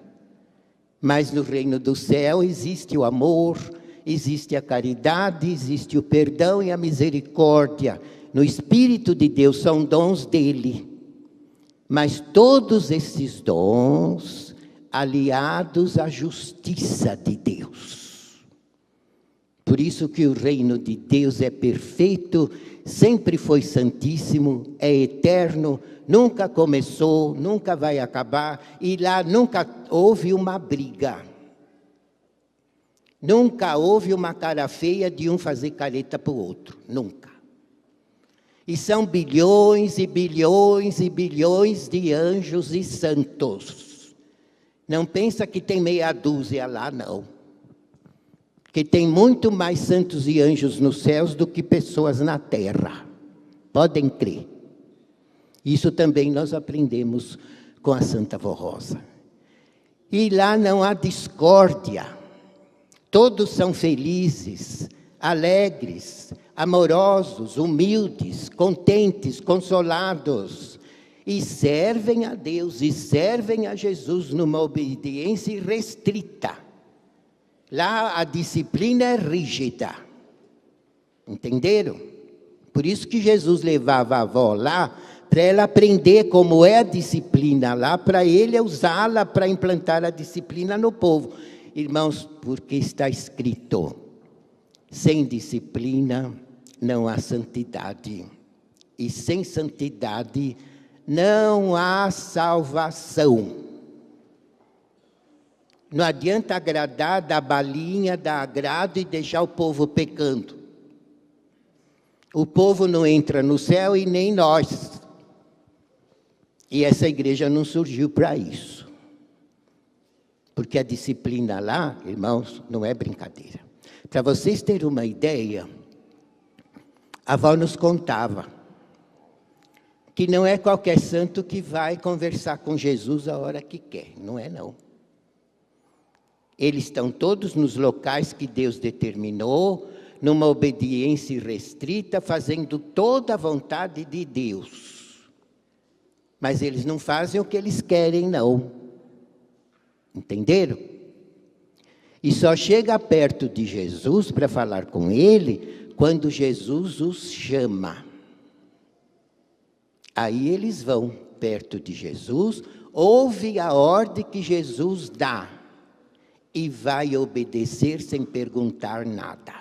Mas no reino do céu existe o amor, existe a caridade, existe o perdão e a misericórdia. No Espírito de Deus são dons dele. Mas todos esses dons aliados à justiça de Deus. Por isso que o reino de Deus é perfeito, sempre foi santíssimo, é eterno, nunca começou, nunca vai acabar, e lá nunca houve uma briga. Nunca houve uma cara feia de um fazer careta para o outro, nunca. E são bilhões e bilhões e bilhões de anjos e santos. Não pensa que tem meia dúzia lá, não. Que tem muito mais santos e anjos nos céus do que pessoas na terra. Podem crer. Isso também nós aprendemos com a Santa Vó Rosa. E lá não há discórdia. Todos são felizes, alegres, amorosos, humildes, contentes, consolados. E servem a Deus e servem a Jesus numa obediência restrita. Lá a disciplina é rígida. Entenderam? Por isso que Jesus levava a avó lá, para ela aprender como é a disciplina lá, para ele usá-la para implantar a disciplina no povo. Irmãos, porque está escrito, sem disciplina não há santidade. E sem santidade não há salvação. Não adianta agradar, dar balinha, dar agrado e deixar o povo pecando. O povo não entra no céu e nem nós. E essa igreja não surgiu para isso. Porque a disciplina lá, irmãos, não é brincadeira. Para vocês terem uma ideia, a avó nos contava que não é qualquer santo que vai conversar com Jesus a hora que quer. Não é, não. Eles estão todos nos locais que Deus determinou, numa obediência restrita, fazendo toda a vontade de Deus. Mas eles não fazem o que eles querem, não. Entenderam? E só chega perto de Jesus para falar com ele, quando Jesus os chama. Aí eles vão perto de Jesus, ouve a ordem que Jesus dá. E vai obedecer sem perguntar nada.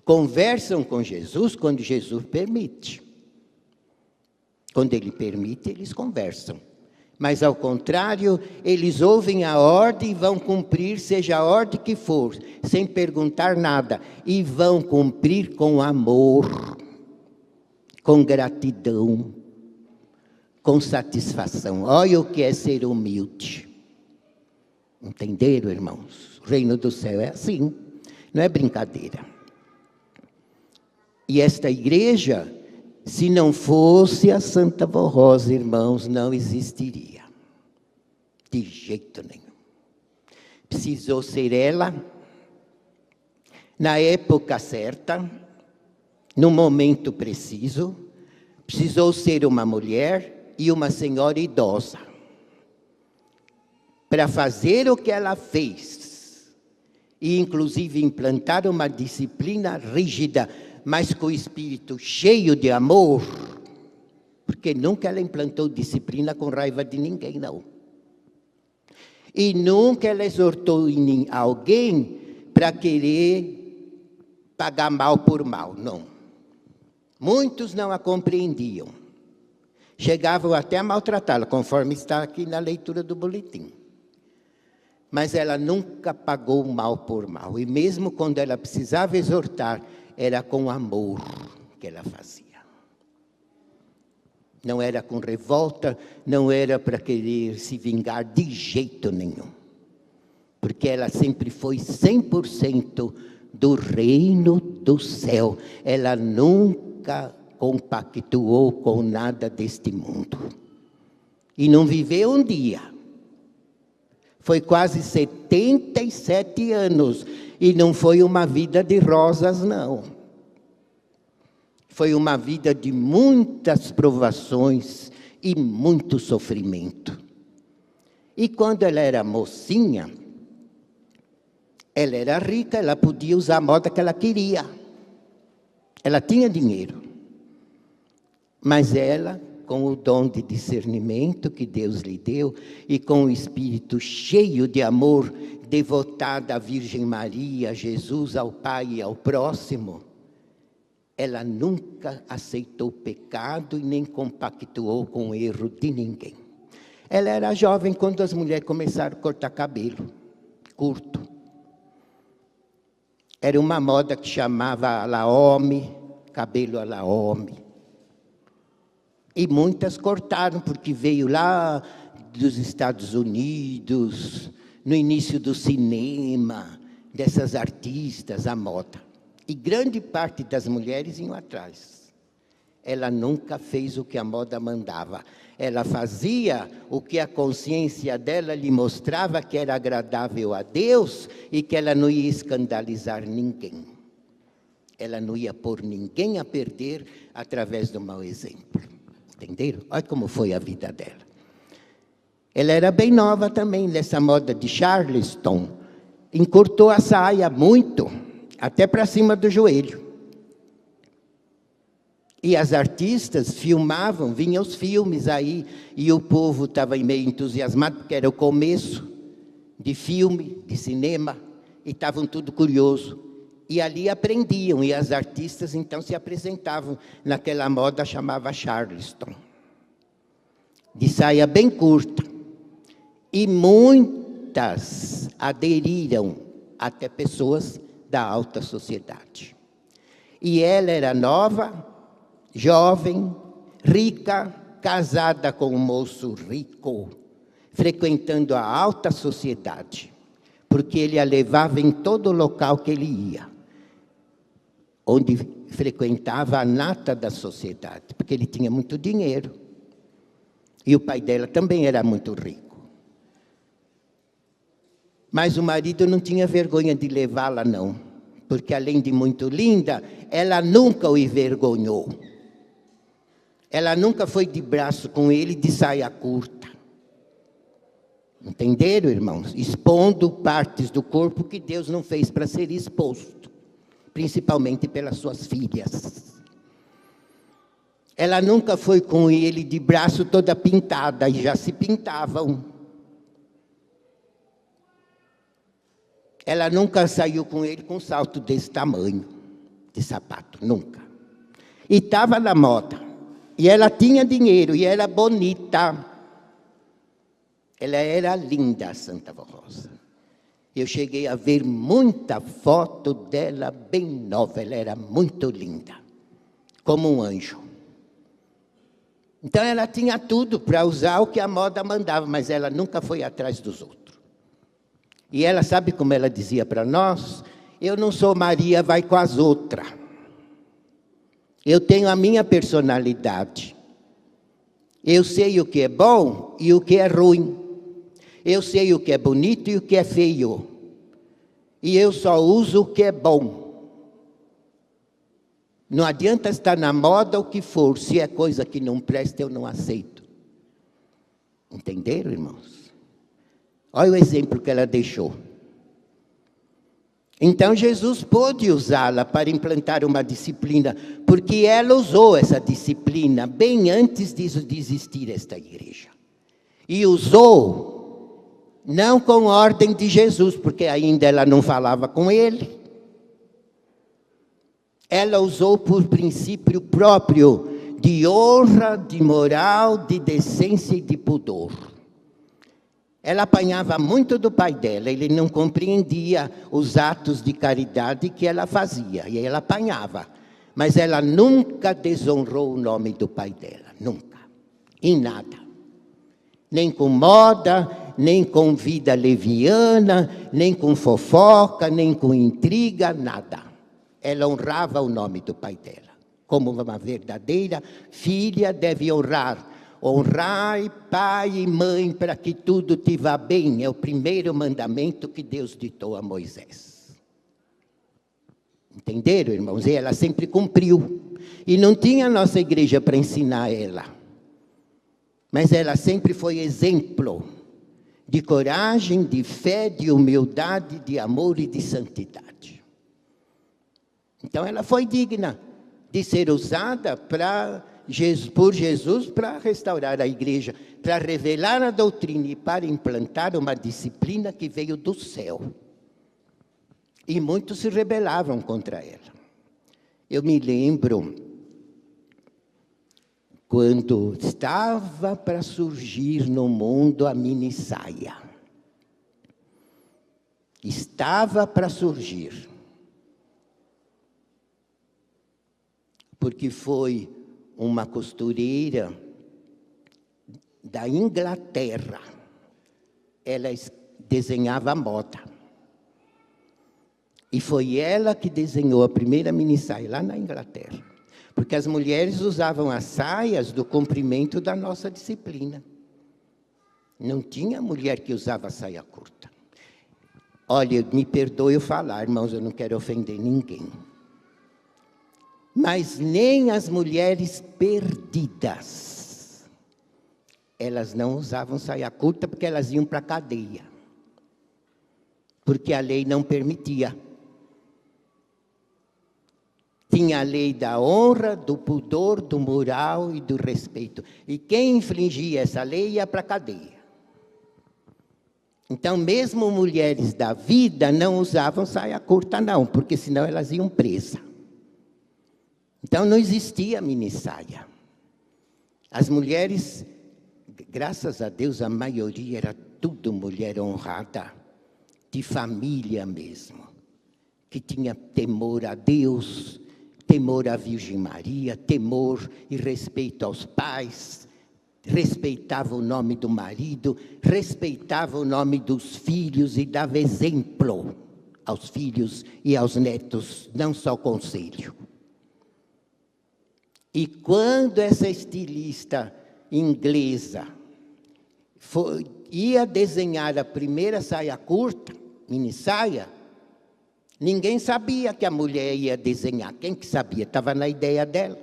Conversam com Jesus quando Jesus permite. Quando ele permite, eles conversam. Mas, ao contrário, eles ouvem a ordem e vão cumprir, seja a ordem que for, sem perguntar nada. E vão cumprir com amor, com gratidão, com satisfação. Olha o que é ser humilde. Entenderam, irmãos? O reino do céu é assim, não é brincadeira. E esta igreja, se não fosse a Santa Vó Rosa, irmãos, não existiria. De jeito nenhum. Precisou ser ela, na época certa, no momento preciso, precisou ser uma mulher e uma senhora idosa. Para fazer o que ela fez, e inclusive implantar uma disciplina rígida, mas com o espírito cheio de amor, porque nunca ela implantou disciplina com raiva de ninguém, não. E nunca ela exortou em alguém para querer pagar mal por mal, não. Muitos não a compreendiam. Chegavam até a maltratá-la, conforme está aqui na leitura do boletim. Mas ela nunca pagou mal por mal. E mesmo quando ela precisava exortar, era com amor que ela fazia. Não era com revolta, não era para querer se vingar de jeito nenhum. Porque ela sempre foi 100% do reino do céu. Ela nunca compactuou com nada deste mundo. E não viveu um dia. Foi quase 77 anos. E não foi uma vida de rosas, não. Foi uma vida de muitas provações e muito sofrimento. E quando ela era mocinha, ela era rica, ela podia usar a moda que ela queria. Ela tinha dinheiro. Mas ela, com o dom de discernimento que Deus lhe deu, e com o espírito cheio de amor, devotada à Virgem Maria, a Jesus, ao Pai e ao próximo, ela nunca aceitou pecado e nem compactuou com o erro de ninguém. Ela era jovem quando as mulheres começaram a cortar cabelo curto. Era uma moda que chamava laome, cabelo a laome. E muitas cortaram, porque veio lá dos Estados Unidos, no início do cinema, dessas artistas, a moda. E grande parte das mulheres iam atrás. Ela nunca fez o que a moda mandava. Ela fazia o que a consciência dela lhe mostrava que era agradável a Deus e que ela não ia escandalizar ninguém. Ela não ia pôr ninguém a perder através do mau exemplo. Entenderam? Olha como foi a vida dela. Ela era bem nova também, nessa moda de Charleston. Encurtou a saia muito, até para cima do joelho. E as artistas filmavam, vinham os filmes aí, e o povo estava meio entusiasmado, porque era o começo de filme, de cinema, e estavam tudo curioso. E ali aprendiam, e as artistas então se apresentavam naquela moda chamava Charleston, de saia bem curta. E muitas aderiram, até pessoas da alta sociedade. E ela era nova, jovem, rica, casada com um moço rico, frequentando a alta sociedade, porque ele a levava em todo local que ele ia, onde frequentava a nata da sociedade, porque ele tinha muito dinheiro. E o pai dela também era muito rico. Mas o marido não tinha vergonha de levá-la, não, porque além de muito linda, ela nunca o envergonhou. Ela nunca foi de braço com ele de saia curta. Entenderam, irmãos? Expondo partes do corpo que Deus não fez para ser exposto, principalmente pelas suas filhas. Ela nunca foi com ele de braço toda pintada, e já se pintavam. Ela nunca saiu com ele com um salto desse tamanho, de sapato, nunca. E estava na moda. E ela tinha dinheiro, e era bonita. Ela era linda, a Santa Rosa. Eu cheguei a ver muita foto dela bem nova. Ela era muito linda, como um anjo. Então ela tinha tudo para usar o que a moda mandava, mas ela nunca foi atrás dos outros. E ela, sabe como ela dizia para nós? Eu não sou Maria, vai com as outras. Eu tenho a minha personalidade. Eu sei o que é bom e o que é ruim. Eu sei o que é bonito e o que é feio. E eu só uso o que é bom. Não adianta estar na moda o que for. Se é coisa que não presta, eu não aceito. Entenderam, irmãos? Olha o exemplo que ela deixou. Então Jesus pôde usá-la para implantar uma disciplina, porque ela usou essa disciplina bem antes de existir esta igreja. E usou Não com ordem de Jesus, porque ainda ela não falava com ele. Ela usou por princípio próprio de honra, de moral, de decência e de pudor. Ela apanhava muito do pai dela, ele não compreendia os atos de caridade que ela fazia, e ela apanhava. Mas ela nunca desonrou o nome do pai dela, nunca, em nada. Nem com moda, nem com vida leviana, nem com fofoca, nem com intriga, nada. Ela honrava o nome do pai dela. Como uma verdadeira filha deve honrar. Honrai pai e mãe para que tudo te vá bem. É o primeiro mandamento que Deus ditou a Moisés. Entenderam, irmãos? E ela sempre cumpriu. E não tinha a nossa igreja para ensinar ela. Mas ela sempre foi exemplo de coragem, de fé, de humildade, de amor e de santidade. Então ela foi digna de ser usada por Jesus para restaurar a igreja, para revelar a doutrina e para implantar uma disciplina que veio do céu. E muitos se rebelavam contra ela. Eu me lembro quando estava para surgir no mundo a mini saia. Estava para surgir. Porque foi uma costureira da Inglaterra. Ela desenhava moda. E foi ela que desenhou a primeira mini saia lá na Inglaterra. Porque as mulheres usavam as saias do comprimento da nossa disciplina. Não tinha mulher que usava saia curta. Olha, me perdoe eu falar, irmãos, eu não quero ofender ninguém. Mas nem as mulheres perdidas, elas não usavam saia curta porque elas iam para a cadeia. Porque a lei não permitia. Tinha a lei da honra, do pudor, do moral e do respeito. E quem infringia essa lei ia para a cadeia. Então, mesmo mulheres da vida não usavam saia curta, não, porque senão elas iam presas. Então, não existia mini saia. As mulheres, graças a Deus, a maioria era tudo mulher honrada, de família mesmo, que tinha temor a Deus, temor à Virgem Maria, temor e respeito aos pais, respeitava o nome do marido, respeitava o nome dos filhos e dava exemplo aos filhos e aos netos, não só conselho. E quando essa estilista inglesa ia desenhar a primeira saia curta, mini saia, ninguém sabia que a mulher ia desenhar. Quem que sabia? Estava na ideia dela.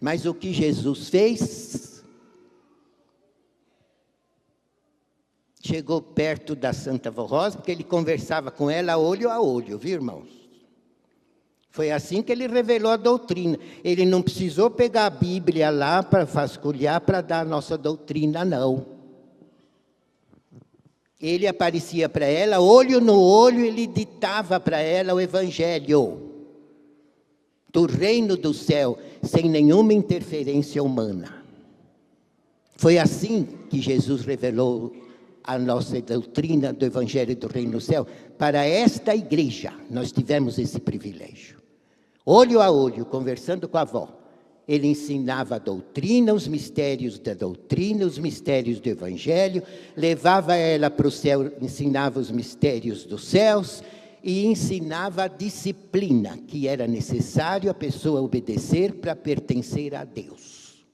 Mas o que Jesus fez? Chegou perto da Santa Vó Rosa, porque ele conversava com ela olho a olho, viu, irmãos? Foi assim que ele revelou a doutrina. Ele não precisou pegar a Bíblia lá para vasculhar, para dar a nossa doutrina, não. Ele aparecia para ela, olho no olho, ele ditava para ela o Evangelho do reino do céu, sem nenhuma interferência humana. Foi assim que Jesus revelou a nossa doutrina do Evangelho do reino do céu. Para esta igreja, nós tivemos esse privilégio. Olho a olho, conversando com a avó. Ele ensinava a doutrina, os mistérios da doutrina, os mistérios do Evangelho, levava ela para o céu, ensinava os mistérios dos céus e ensinava a disciplina que era necessário a pessoa obedecer para pertencer a Deus.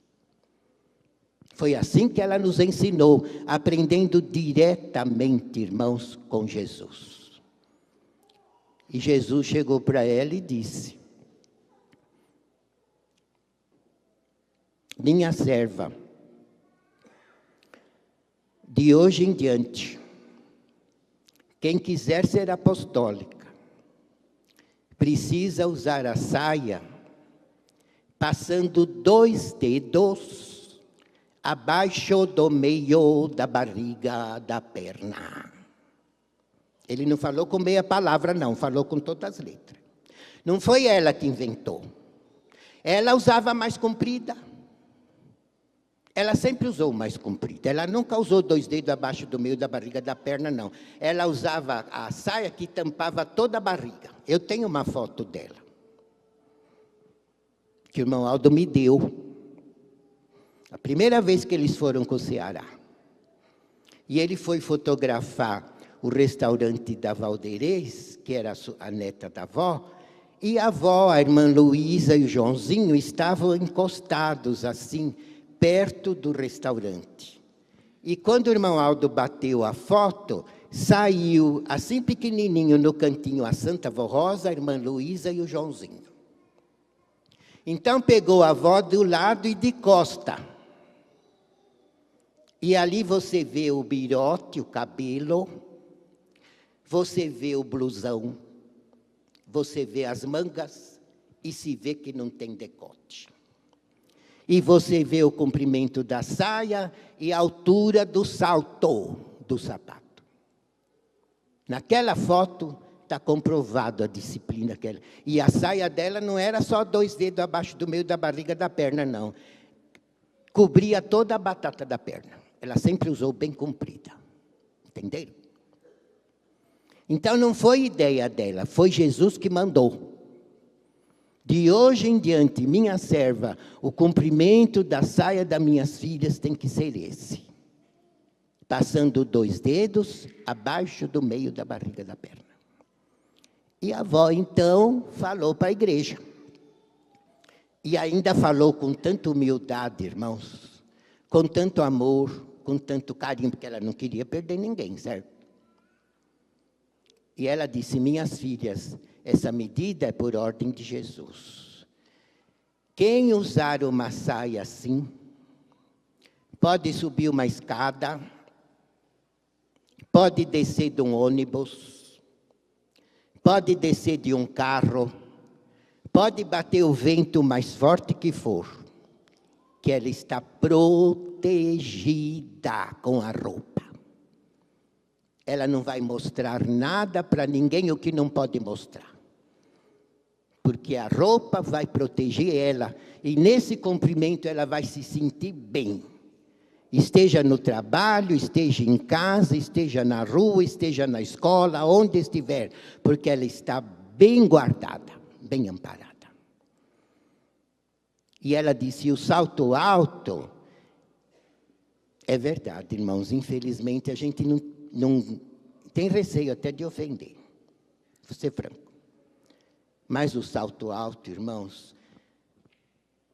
Foi assim que ela nos ensinou, aprendendo diretamente, irmãos, com Jesus. E Jesus chegou para ela e disse: minha serva, de hoje em diante, quem quiser ser apostólica, precisa usar a saia, passando 2 dedos abaixo do meio da barriga da perna. Ele não falou com meia palavra, não, falou com todas as letras. Não foi ela que inventou. Ela usava mais comprida. Ela sempre usou mais comprida. Ela nunca usou 2 dedos abaixo do meio da barriga da perna, não. Ela usava a saia que tampava toda a barriga. Eu tenho uma foto dela, que o irmão Aldo me deu. A primeira vez que eles foram com o Ceará. E ele foi fotografar o restaurante da Valderez, que era a neta da avó, e a avó, a irmã Luísa e o Joãozinho estavam encostados assim, perto do restaurante. E quando o irmão Aldo bateu a foto, saiu assim pequenininho no cantinho a Santa Vó Rosa, a irmã Luísa e o Joãozinho. Então pegou a avó do lado e de costa. E ali você vê o birote, o cabelo, você vê o blusão, você vê as mangas e se vê que não tem decote. E você vê o comprimento da saia e a altura do salto do sapato. Naquela foto está comprovado a disciplina que ela... E a saia dela não era só 2 dedos abaixo do meio da barriga da perna, não. Cobria toda a batata da perna. Ela sempre usou bem comprida. Entenderam? Então não foi ideia dela, foi Jesus que mandou. De hoje em diante, minha serva, o comprimento da saia das minhas filhas tem que ser esse. Passando 2 dedos abaixo do meio da barriga da perna. E a avó, então, falou para a igreja. E ainda falou com tanta humildade, irmãos, com tanto amor, com tanto carinho, porque ela não queria perder ninguém, certo? E ela disse, minhas filhas, essa medida é por ordem de Jesus. Quem usar uma saia assim, pode subir uma escada, pode descer de um ônibus, pode descer de um carro, pode bater o vento mais forte que for, que ela está protegida com a roupa. Ela não vai mostrar nada para ninguém o que não pode mostrar. Porque a roupa vai proteger ela. E nesse comprimento ela vai se sentir bem. Esteja no trabalho, esteja em casa, esteja na rua, esteja na escola, onde estiver. Porque ela está bem guardada, bem amparada. E ela disse, o salto alto... É verdade, irmãos, infelizmente a gente não tem receio até de ofender. Vou ser franco. Mas o salto alto, irmãos,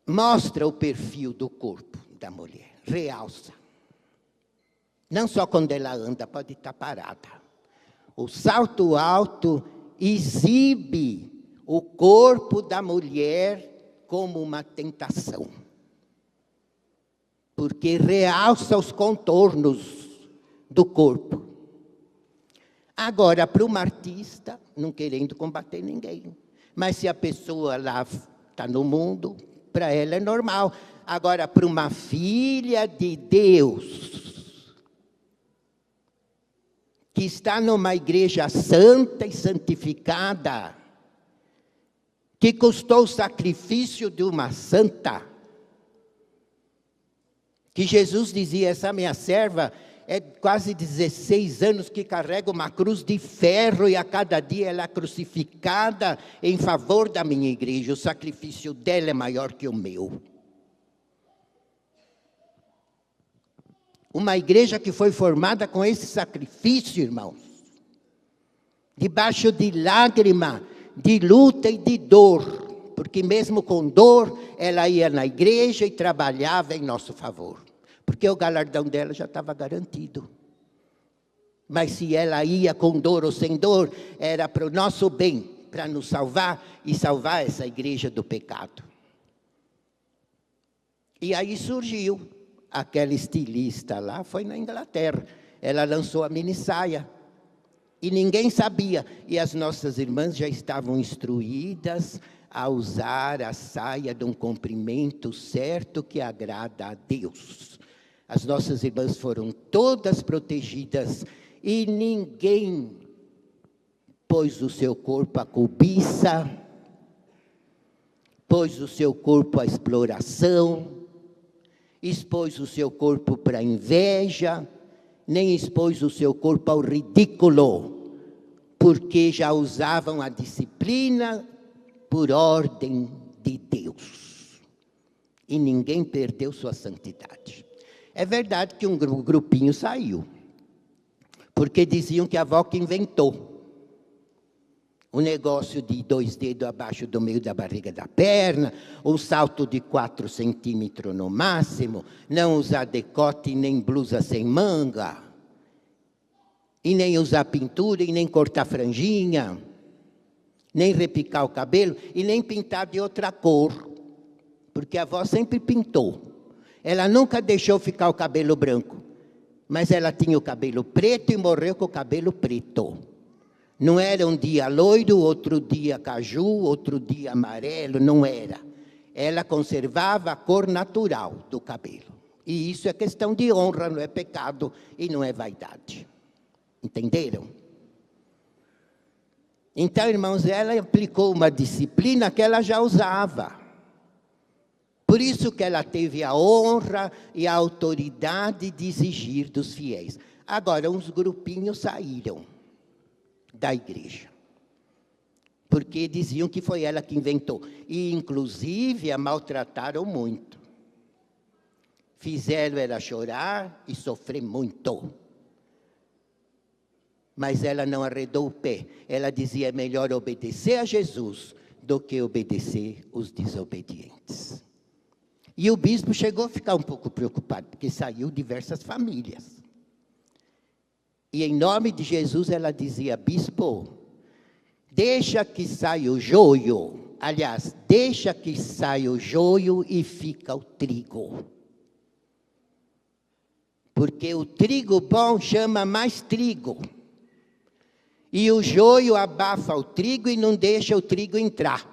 mostra o perfil do corpo da mulher, realça. Não só quando ela anda, pode estar parada. O salto alto exibe o corpo da mulher como uma tentação. Porque realça os contornos do corpo. Agora, para uma artista, não querendo combater ninguém, mas se a pessoa lá está no mundo, para ela é normal. Agora, para uma filha de Deus, que está numa igreja santa e santificada, que custou o sacrifício de uma santa, que Jesus dizia, essa minha serva é quase 16 anos que carrega uma cruz de ferro e a cada dia ela é crucificada em favor da minha igreja. O sacrifício dela é maior que o meu. Uma igreja que foi formada com esse sacrifício, irmãos. Debaixo de lágrima, de luta e de dor. Porque mesmo com dor, ela ia na igreja e trabalhava em nosso favor. Porque o galardão dela já estava garantido. Mas se ela ia com dor ou sem dor, era para o nosso bem, para nos salvar e salvar essa igreja do pecado. E aí surgiu aquela estilista lá, foi na Inglaterra. Ela lançou a mini saia. E ninguém sabia. E as nossas irmãs já estavam instruídas a usar a saia de um comprimento certo que agrada a Deus. As nossas irmãs foram todas protegidas e ninguém pôs o seu corpo à cobiça, pôs o seu corpo à exploração, expôs o seu corpo para a inveja, nem expôs o seu corpo ao ridículo, porque já usavam a disciplina por ordem de Deus. E ninguém perdeu sua santidade. É verdade que um grupinho saiu, porque diziam que a avó que inventou o negócio de 2 dedos abaixo do meio da barriga da perna, o salto de 4 centímetros no máximo, não usar decote nem blusa sem manga, e nem usar pintura, e nem cortar franjinha, nem repicar o cabelo, e nem pintar de outra cor, porque a avó sempre pintou. Ela nunca deixou ficar o cabelo branco, mas ela tinha o cabelo preto e morreu com o cabelo preto. Não era um dia loiro, outro dia caju, outro dia amarelo, não era. Ela conservava a cor natural do cabelo. E isso é questão de honra, não é pecado e não é vaidade. Entenderam? Então, irmãos, ela aplicou uma disciplina que ela já usava. Por isso que ela teve a honra e a autoridade de exigir dos fiéis. Agora, uns grupinhos saíram da igreja, porque diziam que foi ela que inventou. E, inclusive, a maltrataram muito. Fizeram ela chorar e sofrer muito. Mas ela não arredou o pé. Ela dizia, é melhor obedecer a Jesus do que obedecer os desobedientes. E o bispo chegou a ficar um pouco preocupado, porque saiu diversas famílias. E em nome de Jesus ela dizia, bispo, deixa que saia o joio. Aliás, deixa que saia o joio e fica o trigo. Porque o trigo bom chama mais trigo. E o joio abafa o trigo e não deixa o trigo entrar.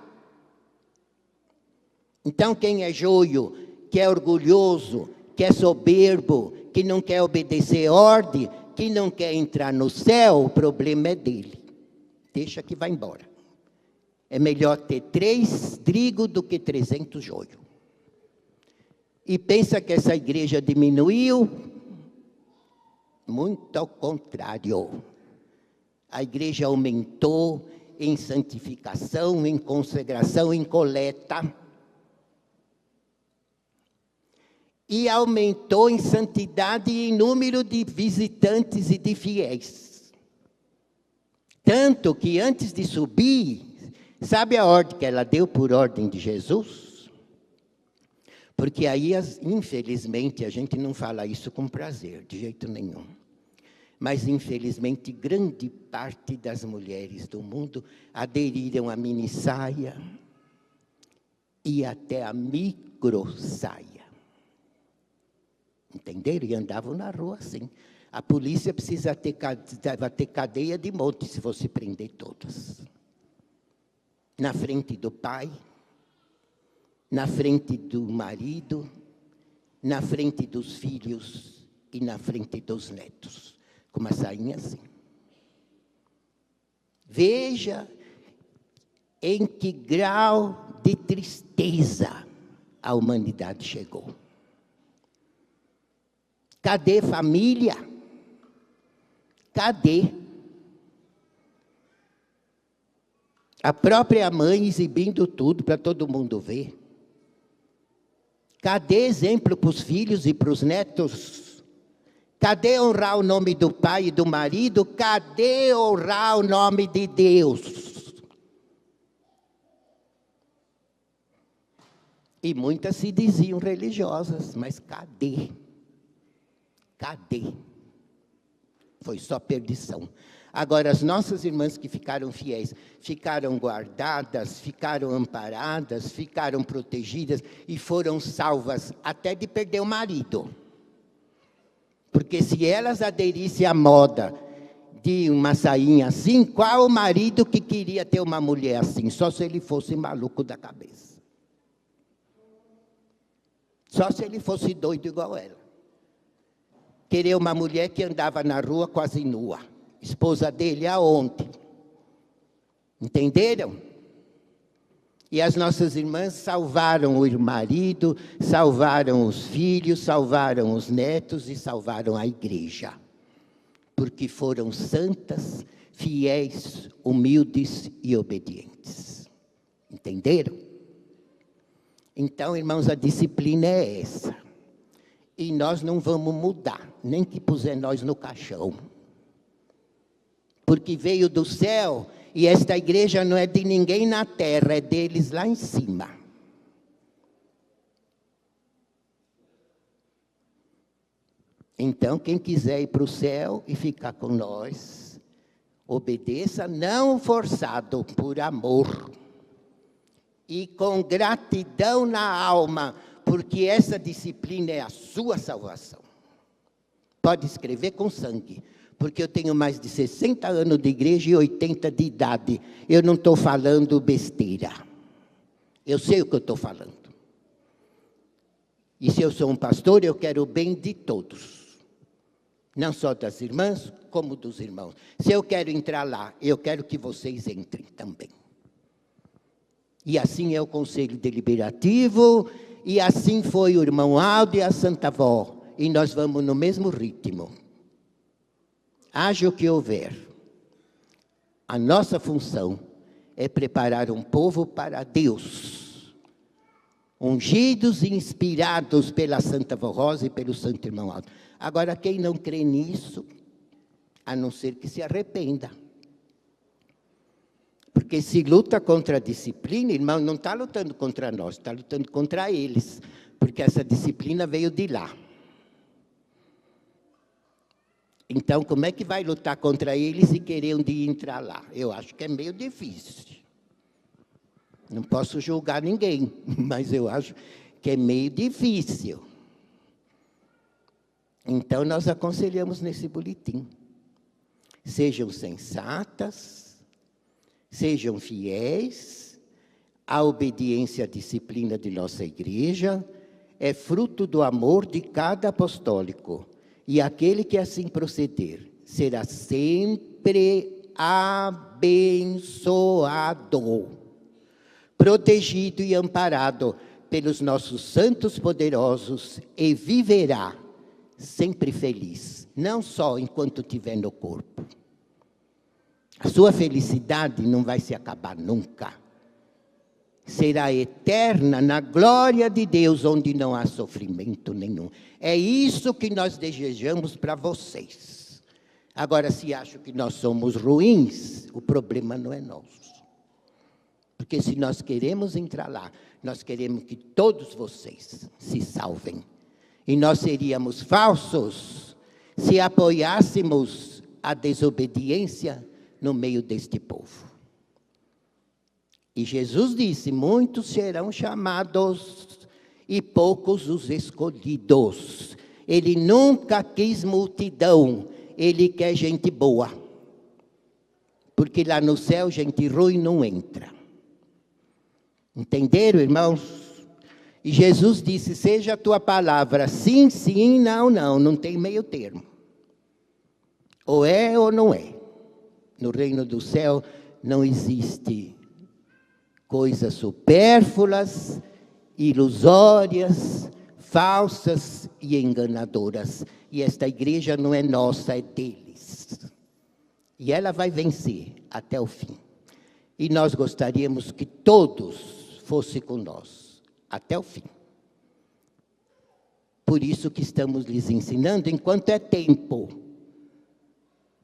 Então quem é joio, que é orgulhoso, que é soberbo, que não quer obedecer ordem, que não quer entrar no céu, o problema é dele. Deixa que vai embora. É melhor ter 3 trigo do que 300 joio. E pensa que essa igreja diminuiu? Muito ao contrário. A igreja aumentou em santificação, em consagração, em coleta. E aumentou em santidade e em número de visitantes e de fiéis. Tanto que antes de subir, sabe a ordem que ela deu por ordem de Jesus? Porque aí, infelizmente, a gente não fala isso com prazer, de jeito nenhum. Mas, infelizmente, grande parte das mulheres do mundo aderiram à minissaia e até à microsaia. Entenderam? E andavam na rua assim. A polícia precisa ter cadeia de monte se fosse prender todas. Na frente do pai, na frente do marido, na frente dos filhos e na frente dos netos. Com uma sainha assim. Veja em que grau de tristeza a humanidade chegou. Cadê família? Cadê? A própria mãe exibindo tudo para todo mundo ver. Cadê exemplo para os filhos e para os netos? Cadê honrar o nome do pai e do marido? Cadê honrar o nome de Deus? E muitas se diziam religiosas, mas cadê? Cadê? Foi só perdição. Agora, as nossas irmãs que ficaram fiéis, ficaram guardadas, ficaram amparadas, ficaram protegidas e foram salvas até de perder o marido. Porque se elas aderissem à moda de uma sainha assim, qual o marido que queria ter uma mulher assim? Só se ele fosse maluco da cabeça. Só se ele fosse doido igual ela. querer uma mulher que andava na rua quase nua. Esposa dele, aonde? Entenderam? E as nossas irmãs salvaram o marido, salvaram os filhos, salvaram os netos e salvaram a igreja. Porque foram santas, fiéis, humildes e obedientes. Entenderam? Então, irmãos, a disciplina é essa. E nós não vamos mudar, nem que puser nós no caixão. Porque veio do céu, e esta igreja não é de ninguém na terra, é deles lá em cima. Então, quem quiser ir para o céu e ficar com nós, obedeça, não forçado, por amor. E com gratidão na alma, porque essa disciplina é a sua salvação. Pode escrever com sangue, porque eu tenho mais de 60 anos de igreja e 80 de idade. Eu não estou falando besteira. Eu sei o que eu estou falando. E se eu sou um pastor, eu quero o bem de todos. Não só das irmãs, como dos irmãos. Se eu quero entrar lá, eu quero que vocês entrem também. E assim é o Conselho Deliberativo, e assim foi o irmão Aldo e a Santa Vó. E nós vamos no mesmo ritmo. Haja o que houver. A nossa função é preparar um povo para Deus. Ungidos e inspirados pela Santa Vó Rosa e pelo Santo Irmão Aldo. Agora, quem não crê nisso, a não ser que se arrependa. Porque se luta contra a disciplina, irmão, não está lutando contra nós, está lutando contra eles. Porque essa disciplina veio de lá. Então, como é que vai lutar contra eles e querer um dia entrar lá? Eu acho que é meio difícil. Não posso julgar ninguém, mas eu acho que é meio difícil. Então, nós aconselhamos nesse boletim. Sejam sensatas, sejam fiéis, a obediência à disciplina de nossa igreja é fruto do amor de cada apostólico. E aquele que assim proceder será sempre abençoado, protegido e amparado pelos nossos santos poderosos e viverá sempre feliz, não só enquanto estiver no corpo. A sua felicidade não vai se acabar nunca. Será eterna na glória de Deus, onde não há sofrimento nenhum. É isso que nós desejamos para vocês. Agora, se acham que nós somos ruins, o problema não é nosso. Porque se nós queremos entrar lá, nós queremos que todos vocês se salvem. E nós seríamos falsos se apoiássemos a desobediência no meio deste povo. E Jesus disse, muitos serão chamados e poucos os escolhidos. Ele nunca quis multidão, ele quer gente boa. Porque lá no céu, gente ruim não entra. Entenderam, irmãos? E Jesus disse, seja a tua palavra sim, sim, não, não. Não tem meio termo. Ou é ou não é. No reino do céu não existe coisas supérfluas, ilusórias, falsas e enganadoras. E esta igreja não é nossa, é deles. E ela vai vencer até o fim. E nós gostaríamos que todos fossem com nós, até o fim. Por isso que estamos lhes ensinando enquanto é tempo.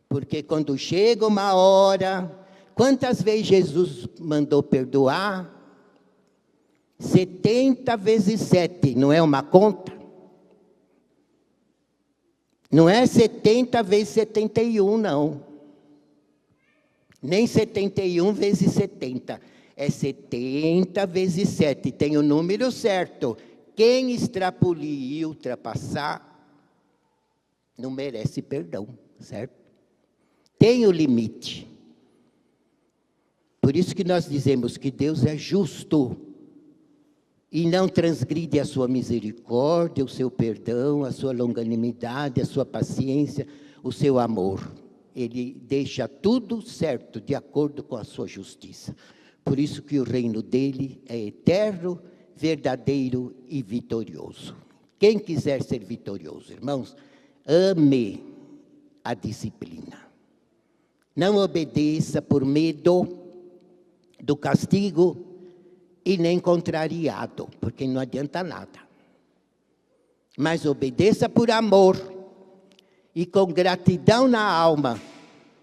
Porque quando chega uma hora... Quantas vezes Jesus mandou perdoar? 70 vezes 7, não é uma conta? Não é 70 vezes 71, não. Nem 71 vezes 70. É 70 vezes 7, tem o número certo. Quem extrapolir e ultrapassar, não merece perdão, certo? Tem o limite. Por isso que nós dizemos que Deus é justo e não transgride a sua misericórdia, o seu perdão, a sua longanimidade, a sua paciência, o seu amor. Ele deixa tudo certo, de acordo com a sua justiça. Por isso que o reino dele é eterno, verdadeiro e vitorioso. Quem quiser ser vitorioso, irmãos, ame a disciplina. Não obedeça por medo do castigo e nem contrariado, porque não adianta nada. Mas obedeça por amor e com gratidão na alma,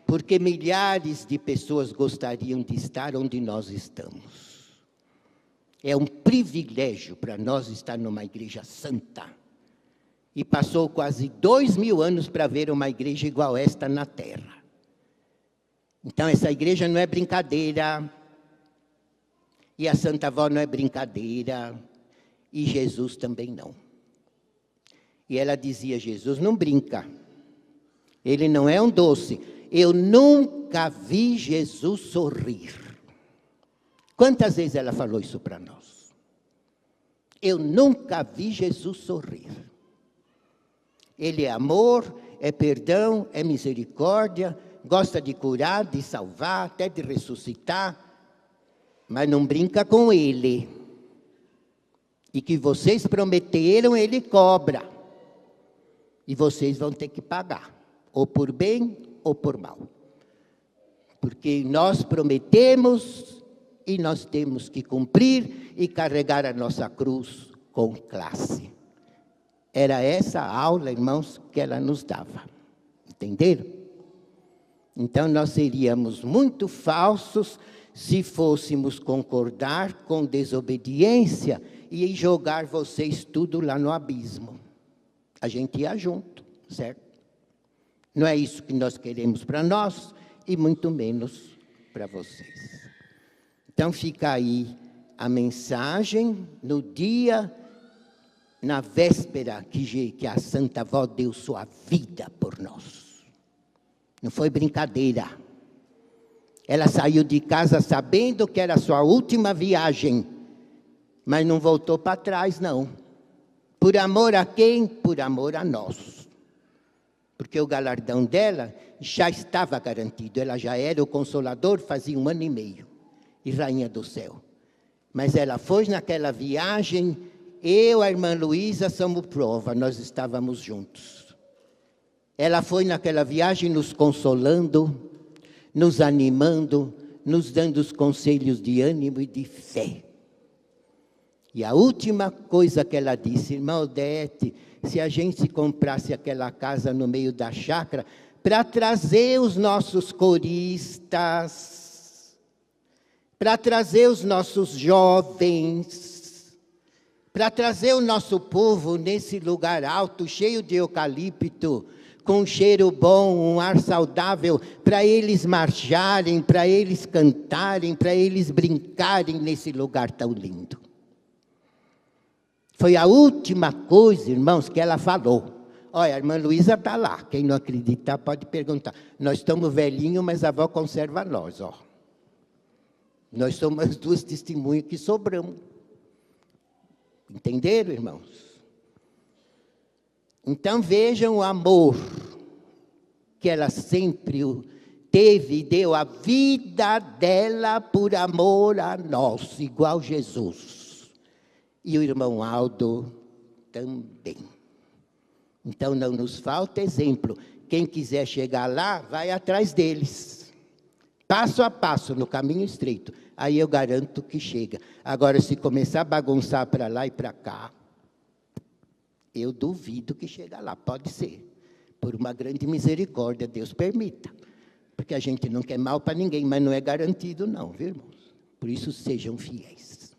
porque milhares de pessoas gostariam de estar onde nós estamos. É um privilégio para nós estar numa igreja santa. E passou quase 2000 anos para ver uma igreja igual esta na terra. Então, essa igreja não é brincadeira. E a Santa Avó não é brincadeira. E Jesus também não. E ela dizia, Jesus não brinca. Ele não é um doce. Eu nunca vi Jesus sorrir. Quantas vezes ela falou isso para nós? Eu nunca vi Jesus sorrir. Ele é amor, é perdão, é misericórdia, gosta de curar, de salvar, até de ressuscitar, mas não brinca com ele. E que vocês prometeram, ele cobra. E vocês vão ter que pagar, ou por bem ou por mal. Porque nós prometemos e nós temos que cumprir e carregar a nossa cruz com classe. Era essa a aula, irmãos, que ela nos dava. Entenderam? Então, nós seríamos muito falsos se fôssemos concordar com desobediência e jogar vocês tudo lá no abismo. A gente ia junto, certo? Não é isso que nós queremos para nós e muito menos para vocês. Então, fica aí a mensagem no dia, na véspera que a Santa Avó deu sua vida por nós. Não foi brincadeira. Ela saiu de casa sabendo que era a sua última viagem, mas não voltou para trás, não. Por amor a quem? Por amor a nós. Porque o galardão dela já estava garantido. Ela já era o Consolador fazia 1 ano e meio. E Rainha do Céu. Mas ela foi naquela viagem, eu, a irmã Luísa, somos prova, nós estávamos juntos. Ela foi naquela viagem nos consolando, nos animando, nos dando os conselhos de ânimo e de fé. E a última coisa que ela disse, irmã Odete, se a gente comprasse aquela casa no meio da chácara, para trazer os nossos coristas, para trazer os nossos jovens, para trazer o nosso povo nesse lugar alto, cheio de eucalipto, com um cheiro bom, um ar saudável, para eles marcharem, para eles cantarem, para eles brincarem nesse lugar tão lindo. Foi a última coisa, irmãos, que ela falou. Olha, a irmã Luísa está lá, quem não acreditar pode perguntar. Nós estamos velhinhos, mas a avó conserva nós, ó. Nós somos as 2 testemunhas que sobramos. Entenderam, irmãos? Então vejam o amor que ela sempre teve e deu a vida dela por amor a nós, igual Jesus. E o irmão Aldo também. Então não nos falta exemplo. Quem quiser chegar lá, vai atrás deles. Passo a passo, no caminho estreito. Aí eu garanto que chega. Agora, se começar a bagunçar para lá e para cá, eu duvido que chega lá. Pode ser. Por uma grande misericórdia, Deus permita. Porque a gente não quer mal para ninguém, mas não é garantido não, viu, irmãos? Por isso, sejam fiéis.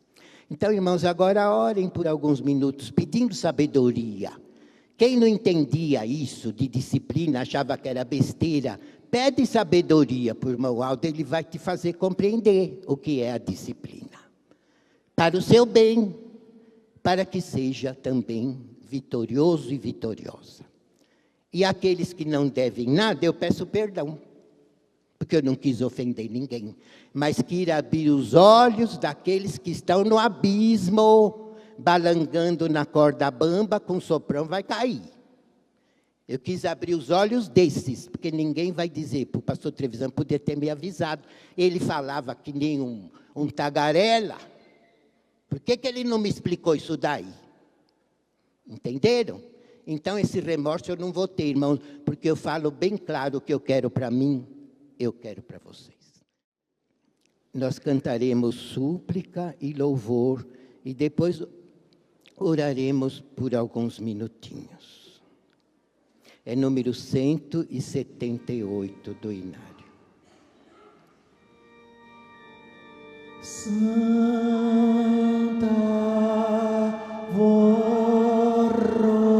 Então, irmãos, agora orem por alguns minutos, pedindo sabedoria. Quem não entendia isso de disciplina, achava que era besteira, pede sabedoria para o irmão Aldo, ele vai te fazer compreender o que é a disciplina. Para o seu bem, para que seja também vitorioso e vitoriosa. E aqueles que não devem nada, eu peço perdão, porque eu não quis ofender ninguém, mas queria abrir os olhos daqueles que estão no abismo, balangando na corda bamba, com soprão, vai cair. Eu quis abrir os olhos desses, porque ninguém vai dizer, para o pastor Trevisan poder ter me avisado. Ele falava que nem um tagarela. Por que ele não me explicou isso daí? Entenderam? Então, esse remorso eu não vou ter, irmãos, porque eu falo bem claro o que eu quero para mim, eu quero para vocês. Nós cantaremos súplica e louvor, e depois oraremos por alguns minutinhos. É número 178 do Inário. Santa Vó Rosa,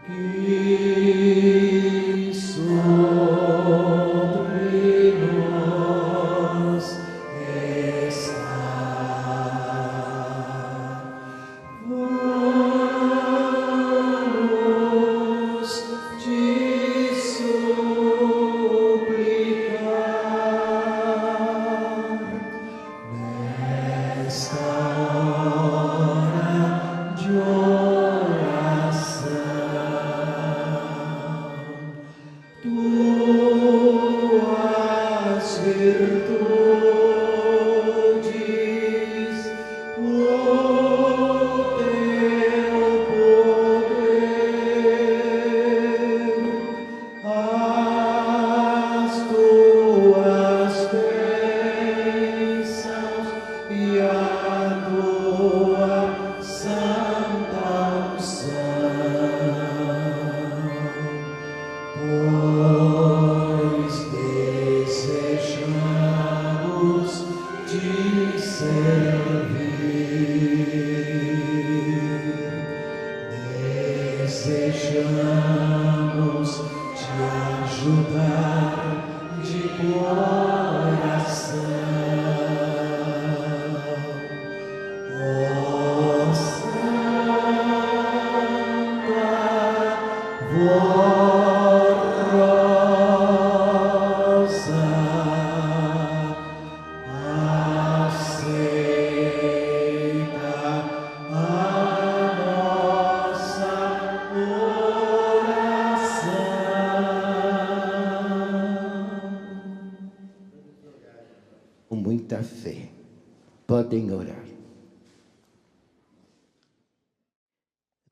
que sobre nós está. Vamos te suplicar nesta hora de oração. Tuas virtudes, o teu poder, as tuas bênçãos e a tua santa unção. Pois desejamos te servir, desejamos te ajudar de coração. Ó Santa Vó Rosa, aceita a nossa oração. Com muita fé, podem orar.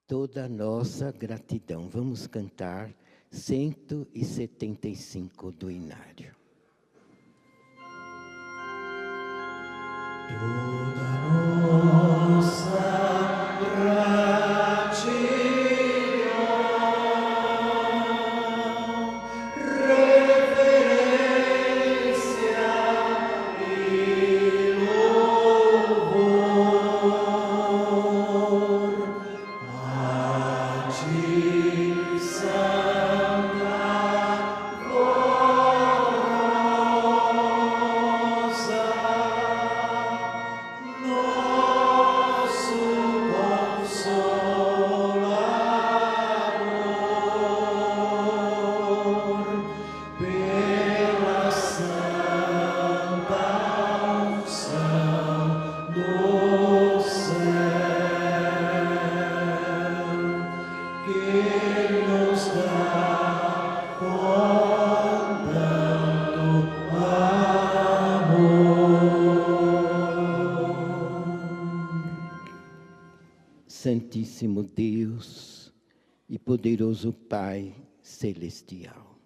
Toda a nossa gratidão. Vamos cantar 175 do Inário. Toda nossa gratidão, reverência e louvor a ti, Santa Vó Rosa, nosso Consolador, pela santa unção do céu, que nos dá com tanto amor. Santíssimo Deus e poderoso Pai celestial,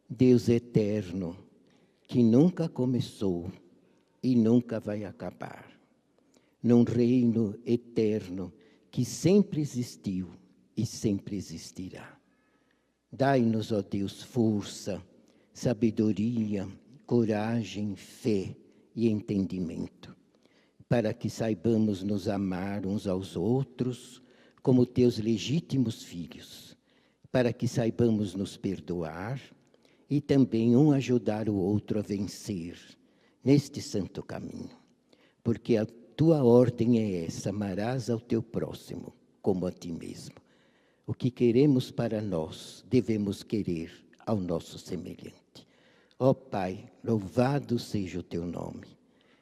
Deus eterno, que nunca começou e nunca vai acabar, num reino eterno que sempre existiu e sempre existirá. Dai-nos, ó Deus, força, sabedoria, coragem, fé e entendimento, para que saibamos nos amar uns aos outros como teus legítimos filhos, para que saibamos nos perdoar e também um ajudar o outro a vencer neste santo caminho. Porque a tua ordem é essa: amarás ao teu próximo como a ti mesmo. O que queremos para nós, devemos querer ao nosso semelhante. Ó Pai, louvado seja o teu nome.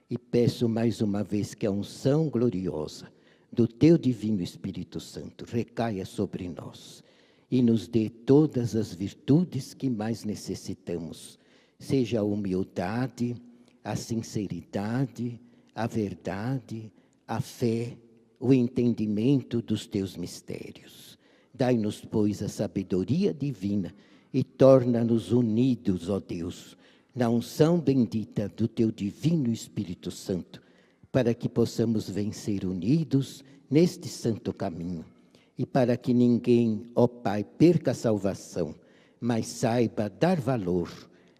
E peço mais uma vez que a unção gloriosa do Teu Divino Espírito Santo recaia sobre nós e nos dê todas as virtudes que mais necessitamos, seja a humildade, a sinceridade, a verdade, a fé, o entendimento dos Teus mistérios. Dai-nos, pois, a sabedoria divina e torna-nos unidos, ó Deus, na unção bendita do Teu Divino Espírito Santo, para que possamos vencer unidos neste santo caminho e para que ninguém, ó Pai, perca a salvação, mas saiba dar valor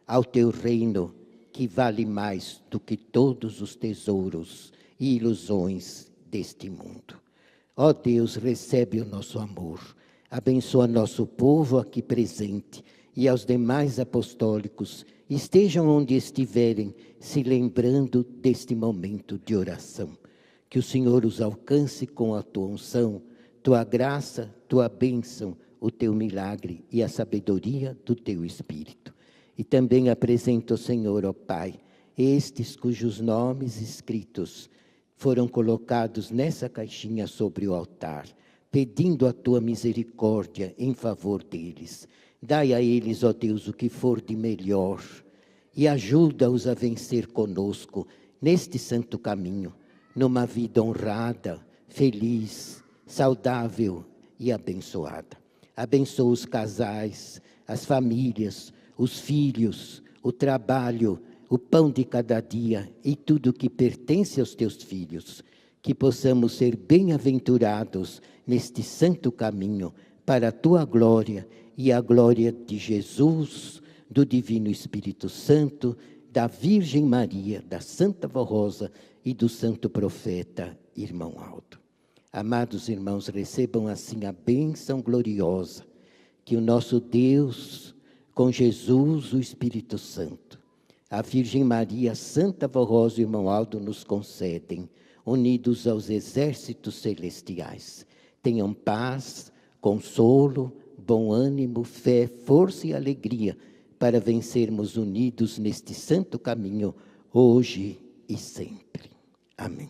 ao Teu reino, que vale mais do que todos os tesouros e ilusões deste mundo. Ó Deus, recebe o nosso amor, abençoa nosso povo aqui presente e aos demais apostólicos, estejam onde estiverem, se lembrando deste momento de oração. Que o Senhor os alcance com a Tua unção, Tua graça, Tua bênção, o Teu milagre e a sabedoria do Teu Espírito. E também apresento ao Senhor, ó Pai, estes cujos nomes escritos foram colocados nessa caixinha sobre o altar, pedindo a Tua misericórdia em favor deles. Dai a eles, ó Deus, o que for de melhor e ajuda-os a vencer conosco neste santo caminho, numa vida honrada, feliz, saudável e abençoada. Abençoa os casais, as famílias, os filhos, o trabalho, o pão de cada dia e tudo que pertence aos Teus filhos, que possamos ser bem-aventurados neste santo caminho para a Tua glória e a glória de Jesus, do Divino Espírito Santo, da Virgem Maria, da Santa Vó Rosa e do Santo Profeta Irmão Aldo. Amados irmãos, recebam assim a bênção gloriosa que o nosso Deus, com Jesus, o Espírito Santo, a Virgem Maria, Santa Vó Rosa e Irmão Aldo nos concedem, unidos aos exércitos celestiais. Tenham paz, consolo, bom ânimo, fé, força e alegria para vencermos unidos neste santo caminho, hoje e sempre. Amém.